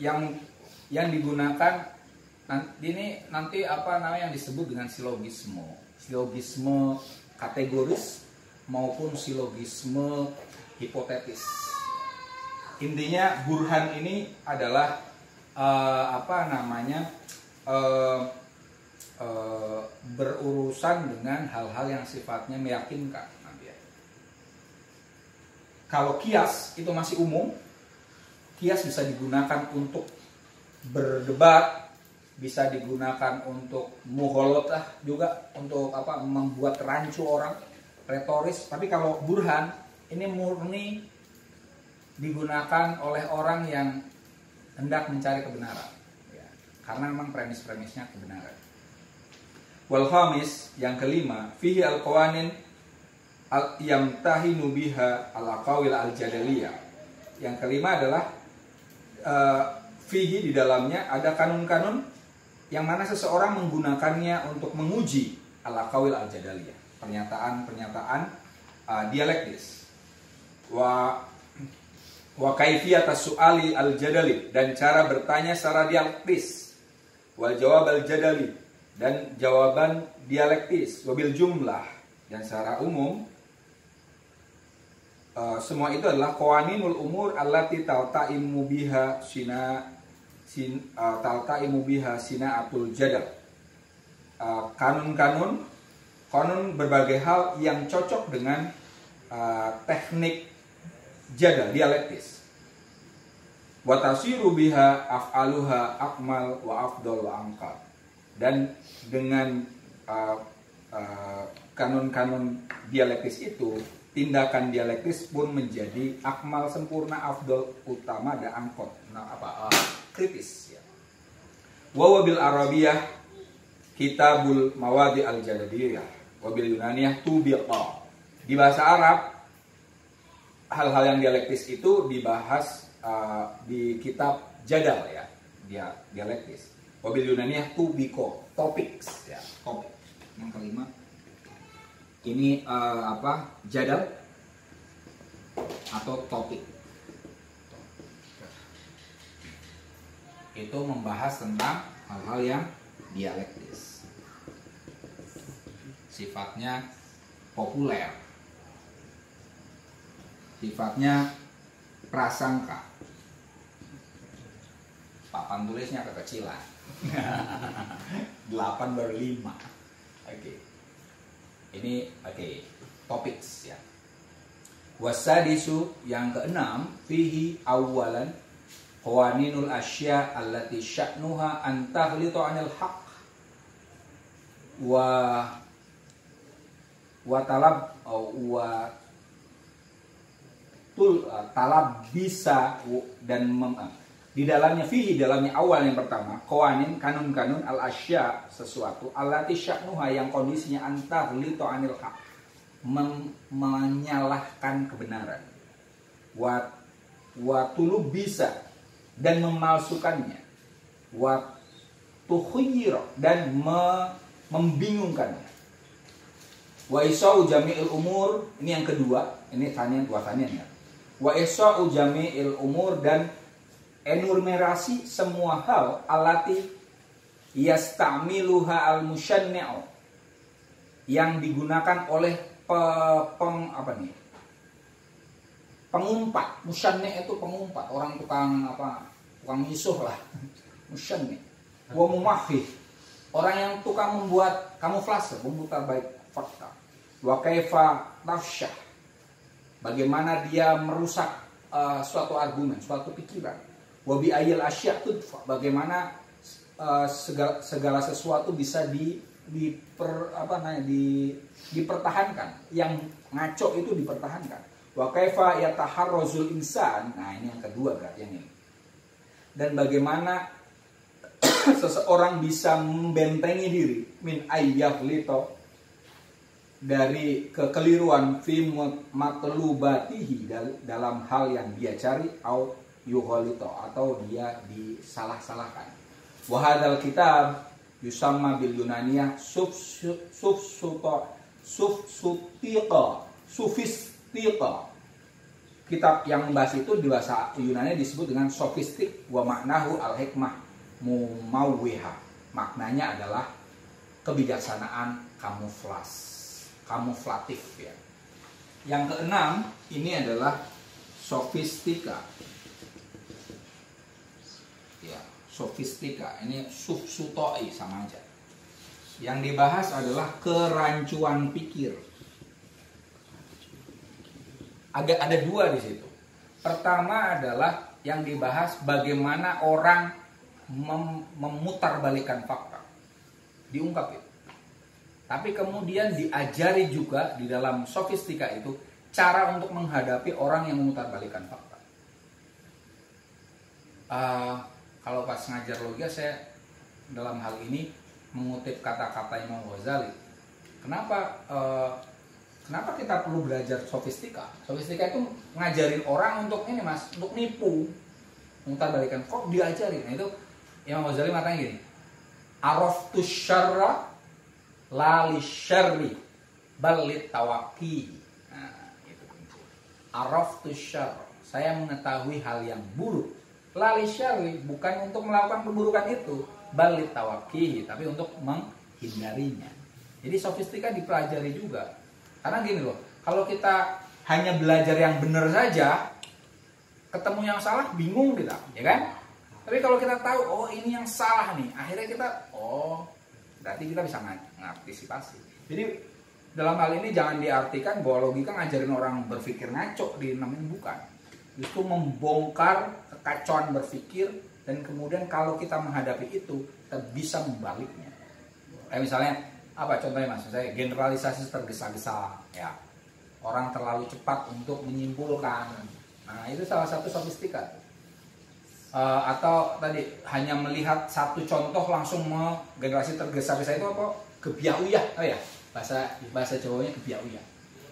A: Yang digunakan nanti apa namanya yang disebut dengan silogisme kategoris maupun silogisme hipotetis. Intinya burhan ini adalah berurusan dengan hal-hal yang sifatnya meyakinkan. Kalau kias itu masih umum, kias bisa digunakan untuk berdebat, bisa digunakan untuk mughalotah juga, untuk membuat rancu orang, retoris. Tapi kalau burhan ini murni digunakan oleh orang yang hendak mencari kebenaran, ya, karena memang premis-premisnya kebenaran. Wal khamis, yang kelima, fihi al qawanin yamtahinu biha al aqawil al jadaliyah. Yang kelima adalah fihi, di dalamnya ada kanun-kanun yang mana seseorang menggunakannya untuk menguji al-aqawil al-jadaliyah, pernyataan-pernyataan dialektis. Wa kaifiyat as-su'ali al-jadali, dan cara bertanya secara dialektis. Wal jawab al-jadali, dan jawaban dialektis. Wabil jumlah, dan secara umum semua itu adalah qawaninul umur allati talta'imu biha sina'atul jadal. Kanun berbagai hal yang cocok dengan teknik jadal dialektis. Wa tasiru biha af'aluha akmal wa afdal wa angkal. Dan dengan kanun-kanun dialektis itu, tindakan dialektis pun menjadi akmal, sempurna, afdal, utama, dan angkot, kritis, ya. Wa bil arabiyah kitabul mawadi al jadaliyah, wa bil yunaniyah tubiqa. Di bahasa Arab, hal-hal yang dialektis itu dibahas di kitab jadal, ya, dia dialektis. Wa bil yunaniyah tubiqa, topics, ya, topik. Yang kelima ini jadal atau topik. Itu membahas tentang hal-hal yang dialektis, sifatnya populer, sifatnya prasangka. Papan tulisnya kekecilan. 8 baru 5. Oke. Ini topics, ya. Wasadisu, yang keenam, fihi awalan qawaninul asya allati sya'nuha an taghlitu 'anil haqq talab bisa, dan di dalamnya fihi, dalamnya awal yang pertama, qawanin, kanun-kanun, al asya, sesuatu, allati sya'nuha, yang kondisinya an taghlitu 'anil haqq, menyalahkan kebenaran, wa tulub bisa, dan memalsukannya, wa tukhayir, dan membingungkannya, wa isa'u jami'il umur, ini yang kedua, ini dua tanian, ya. Wa isa'u jami'il umur, dan enumerasi semua hal allati yasta'miluha al-musyanna'u, yang digunakan oleh pengumpat. Musyanni' itu pengumpat, orang tukang misuh lah. Musyanni'. Wa mumahhih, orang yang tukang membuat kamuflase, memutar balik fakta. Wa kaifa tafsyah, bagaimana dia merusak suatu argumen, suatu pikiran. Wa bi ayil asya tudfa, bagaimana segala sesuatu bisa dipertahankan, yang ngaco itu dipertahankan. Wa kaifa yataharrazul insan, nah ini yang kedua berarti yang ini. Dan bagaimana seseorang bisa membentengi diri min ayyaflito, dari kekeliruan fi matlubatihi, dalam hal yang dia cari, au yuholito, atau dia disalah-salahkan. Wa hadzal kitab yusamma bil Yunaniyah sufistika. Kitab yang membahas itu di bahasa Yunani disebut dengan sofistik. Wa maknahu al-hikmah mumawwiha, maknanya adalah kebijaksanaan kamuflatif ya. Yang keenam ini adalah sofistika. Ya, sofistika ini sufsutoi sama aja. Yang dibahas adalah kerancuan pikir. Ada dua di situ. Pertama adalah yang dibahas bagaimana orang memutarbalikkan fakta, diungkap itu. Tapi kemudian diajari juga di dalam sofistika itu cara untuk menghadapi orang yang memutarbalikkan fakta. Kalau pas ngajar logika, saya dalam hal ini mengutip kata-kata Imam Ghazali. Kenapa kita perlu belajar sofistika? Sofistika itu ngajarin orang untuk ini mas, untuk nipu, memutarbalikkan. Kok diajarin? Nah itu Imam Ghazali matanya gini. Araftu syarra la li syarri bal lit tawaqi. Nah, itu. Araftu syarra, saya mengetahui hal yang buruk. La li syarri, bukan untuk melakukan keburukan itu, bal lit tawaqi, tapi untuk menghindarinya. Jadi sofistika dipelajari juga. Karena gini loh, kalau kita hanya belajar yang benar saja, ketemu yang salah bingung kita, ya kan? Tapi kalau kita tahu, oh ini yang salah nih, akhirnya kita, berarti kita bisa mengantisipasi. Jadi dalam hal ini jangan diartikan bahwa logika ngajarin orang berpikir ngaco, dinamain bukan. Justru membongkar kekacauan berpikir, dan kemudian kalau kita menghadapi itu, kita bisa membaliknya. Kayak misalnya, apa contohnya mas? Saya generalisasi tergesa-gesa, ya. Orang terlalu cepat untuk menyimpulkan. Nah itu salah satu sofistika. Atau tadi hanya melihat satu contoh langsung generasi tergesa-gesa itu apa? Kebiauyah, ya. Bahasa Jawanya kebiauyah.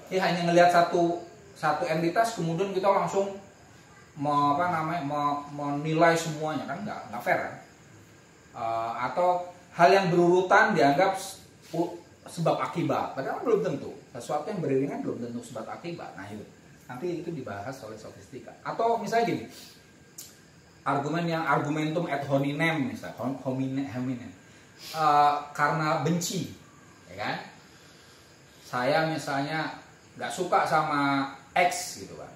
A: Jadi hanya melihat satu entitas kemudian kita langsung menilai semuanya, kan nggak fair kan? Atau hal yang berurutan dianggap sebab akibat, padahal belum tentu. Sesuatu yang beriringan belum tentu sebab akibat. Nah itu nanti itu dibahas oleh sofistika. Atau misalnya gini, argumentum ad hominem, misalnya hominem, karena benci, ya kan? Saya misalnya nggak suka sama X gitu kan.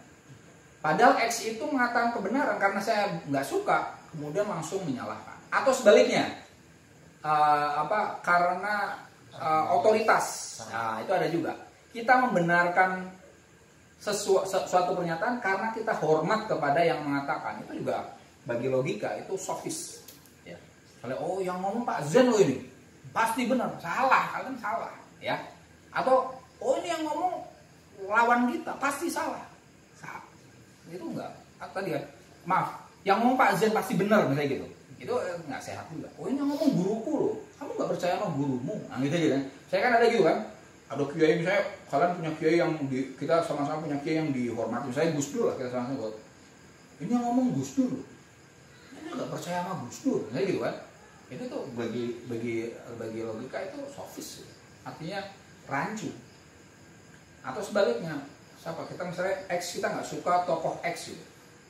A: Padahal X itu mengatakan kebenaran, karena saya nggak suka, kemudian langsung menyalahkan. Atau sebaliknya, karena otoritas. Nah, itu ada juga. Kita membenarkan suatu pernyataan karena kita hormat kepada yang mengatakan. Itu juga bagi logika itu sofis. Ya. Kalau yang ngomong Pak Zen loh ini pasti benar, salah, kalian salah, ya. Atau ini yang ngomong lawan kita pasti salah. Itu enggak. Tadi ya, maaf, yang ngomong Pak Zen pasti benar, misalnya gitu. Itu nggak sehat juga. Ini yang ngomong guruku loh, kamu nggak percaya sama gurumu, nah gitu aja kan. Saya kan ada gitu kan, ada kiai misalnya, kalian punya kiai yang kita sama-sama punya kiai yang dihormati, saya Gus Dur lah, kita sama-sama. Ini yang ngomong Gus Dur loh, ini nggak percaya sama Gus Dur, nah gitu kan. Itu tuh bagi logika itu sofis, artinya rancu. Atau sebaliknya, kita misalnya X, kita nggak suka tokoh X gitu,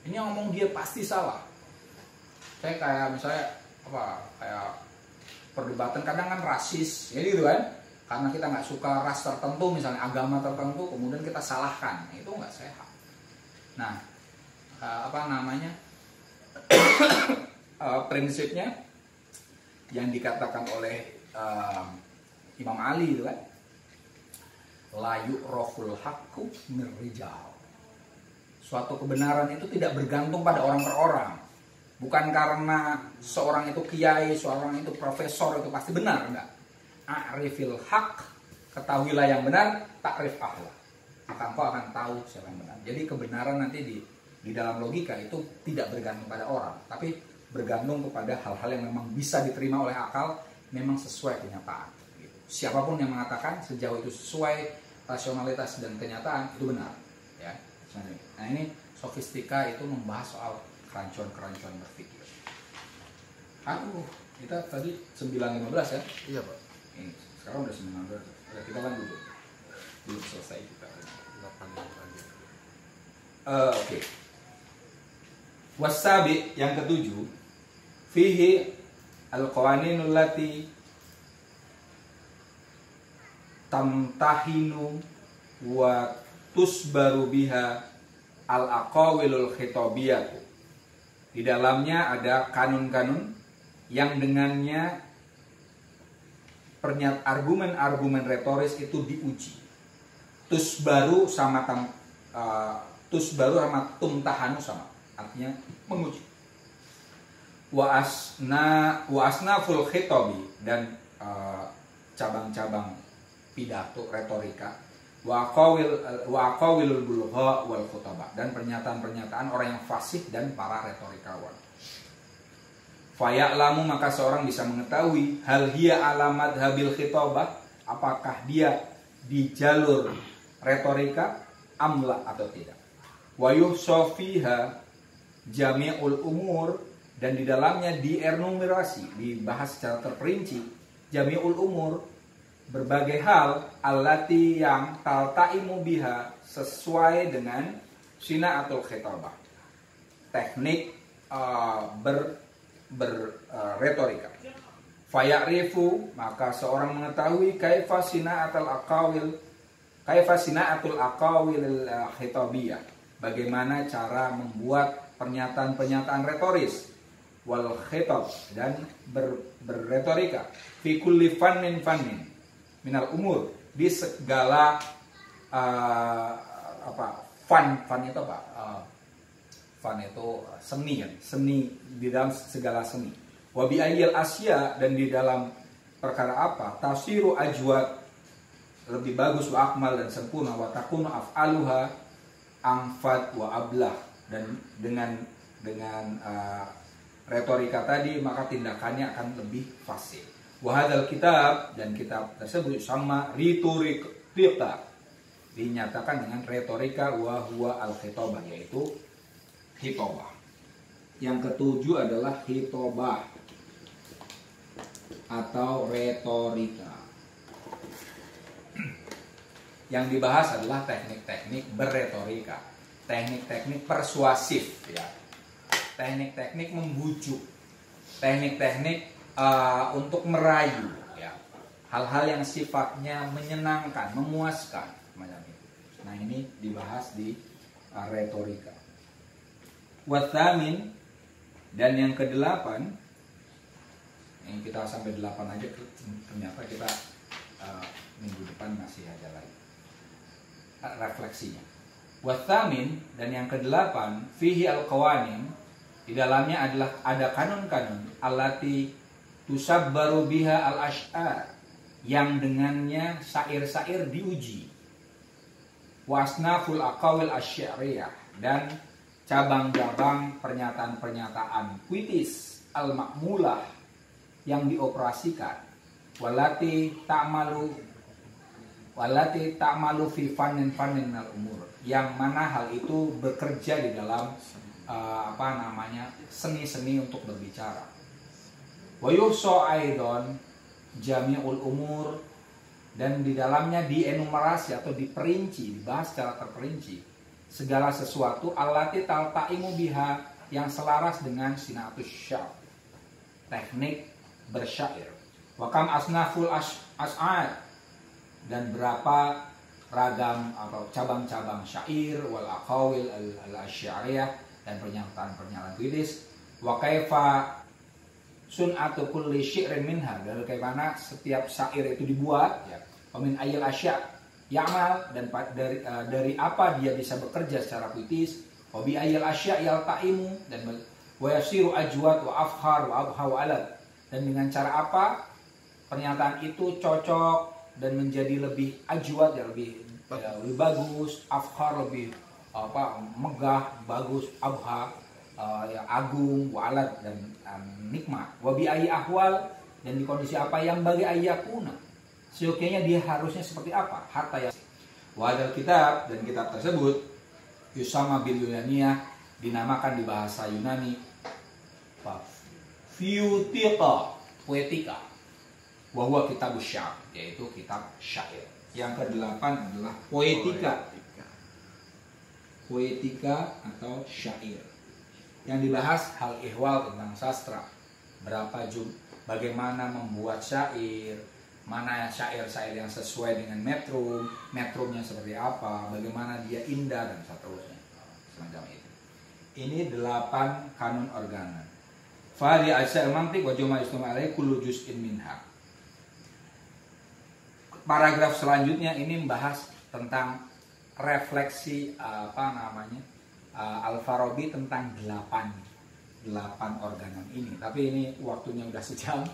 A: ini yang ngomong dia pasti salah. Saya kayak misalnya kayak perdebatan kadang kan rasis, ya gitu kan? Karena kita nggak suka ras tertentu, misalnya agama tertentu, kemudian kita salahkan, itu nggak sehat. Nah, prinsipnya yang dikatakan oleh Imam Ali itu kan, la yu'raful haqqu mirrijal. Suatu kebenaran itu tidak bergantung pada orang per orang. Bukan karena seorang itu kiai, seorang itu profesor itu pasti benar, enggak. A'rifil haqq, ketahuilah yang benar, ta'rif ahla. Maka engkau akan tahu siapa yang benar. Jadi kebenaran nanti di dalam logika itu tidak bergantung pada orang, tapi bergantung kepada hal-hal yang memang bisa diterima oleh akal, memang sesuai kenyataan. Gitu. Siapapun yang mengatakan sejauh itu sesuai rasionalitas dan kenyataan itu benar. Ya. Nah ini sofistika itu membahas soal kerancuan-kerancuan berpikir. Kita tadi 9.15 ya? Iya Pak. Ini, sekarang udah 9.15. Kita kan dulu. Belum selesai kita. 8 lagi. Oke. Wasabi yang ketujuh, fihi al-qawaninul lati tamtahinu wa tusbaru biha al-aqawilul khitabiyatu. Di dalamnya ada kanun-kanun yang dengannya argumen-argumen retoris itu diuji. Tusbaru sama tumtahanu sama, artinya menguji. Wa asnaful khitabi, dan cabang-cabang pidato retorika, wa aqawilul bulgha wal khutaba, dan pernyataan-pernyataan orang yang fasih dan para retorikawan. Faya'lamu, maka seorang bisa mengetahui, hal hiya alamat habil khitabah, apakah dia di jalur retorika amla atau tidak. Wa yuhsa fiha jami'ul umur, dan di dalamnya dienumerasi, dibahas secara terperinci jami'ul umur, berbagai hal, allati yang taltaimu biha, sesuai dengan sina'atul khitabah, teknik berretorika. Faya'rifu, maka seorang mengetahui kaifa sina'atul aqawil khitabiyah, bagaimana cara membuat pernyataan-pernyataan retoris, wal khitab, dan berretorika, fi kulli fannin minal umur, di segala fan itu apa? Fan itu seni, kan? Seni, di dalam segala seni. Wa bi ayyil asya, dan di dalam perkara apa? Tafsiru ajwad, lebih bagus, wa akmal, dan sempurna, wa takunu af'aluha angfat wa ablah, dan dengan retorika tadi maka tindakannya akan lebih fasih. Wahadal kitab, dan kitab tersebut sama retorika, dinyatakan dengan retorika, wa huwa al khitabah, yaitu hitobah. Yang ketujuh adalah hitobah atau retorika. Yang dibahas adalah teknik-teknik berretorika, teknik-teknik persuasif, ya, teknik-teknik membujuk, teknik-teknik untuk merayu, ya, hal-hal yang sifatnya menyenangkan, memuaskan, macam itu. Nah ini dibahas di retorika. Wathamin, dan yang kedelapan, ini kita sampai 8 aja, ternyata kita minggu depan masih ada lagi refleksinya. Wathamin, dan yang kedelapan, fihi al-qawanin, di dalamnya adalah ada kanun-kanun allati tusabbaru biha al-ash'ar, yang dengannya syair-syair diuji. Wasnaful aqawil asy'ariyah, dan cabang-cabang pernyataan-pernyataan puitis al-ma'mulah, yang dioperasikan. Walati ta'malu fi fannin minal umur, yang mana hal itu bekerja di dalam seni-seni untuk berbicara. Wa yuhsa aidon jami'ul umur, dan di dalamnya dienumerasi atau diperinci, dibahas secara terperinci segala sesuatu allati taltaimu biha, yang selaras dengan sina'atus syair, teknik bersyair. Wa kam asnaful as'ar, dan berapa ragam atau cabang-cabang syair, wal aqawil al-asy'ariyah, dan pernyataan-pernyataan puitis. Wa kaifa sun'atu kulli syi'rin minha, dari bagaimana setiap syair itu dibuat, ya. Min ayil asya ya'mal, dan dari apa dia bisa bekerja secara puitis. Wa bi ayil asya yaltaimu, dan wa yasiru ajwad wa afkhar wa abha wa alad, dan dengan cara apa pernyataan itu cocok dan menjadi lebih ajwad, ya, lebih bagus, afkhar lebih megah, bagus, abha ya agung, walad dan nikmat. Wabi ayyi ahwal, dan di kondisi apa yang bagi ayyakuna, seyogyanya dia harusnya seperti apa. Hatta ya wadal kitab, dan kitab tersebut yusama bil Yunaniyah, dinamakan di bahasa Yunani Fiutika, poetika, wahwa kitab syair, yaitu kitab syair. Yang ke-8 adalah poetika. Poetika atau syair, yang dibahas hal ihwal tentang sastra, bagaimana membuat syair, mana syair-syair yang sesuai dengan metrumnya seperti apa, bagaimana dia indah dan seterusnya, semacam itu. Ini 8 kanun organon. Fahdi asal mantik wa juma istuma alaihi kullu juz'in minha. Paragraf selanjutnya ini membahas tentang refleksi Al-Farabi tentang 8 organon ini. Tapi ini waktunya udah sejam,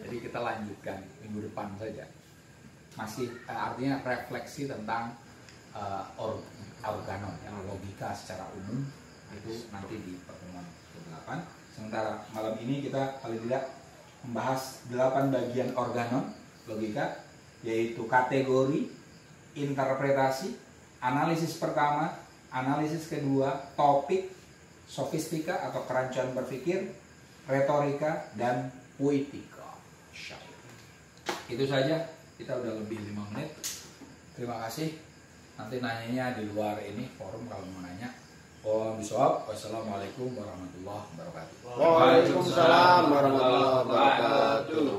A: jadi kita lanjutkan minggu depan saja. Masih artinya refleksi tentang organon, yang logika secara umum itu nanti di pertemuan ke-8. Sementara malam ini kita paling tidak membahas 8 bagian organon logika, yaitu kategori, interpretasi, analisis pertama, analisis kedua, topik, sofistika atau kerancuan berpikir, retorika, dan poetika, syair. Itu saja, kita udah lebih 5 menit. Terima kasih. Nanti nanyanya di luar ini forum kalau mau nanya. Wassalamualaikum warahmatullahi wabarakatuh.
B: Waalaikumsalam warahmatullahi wabarakatuh.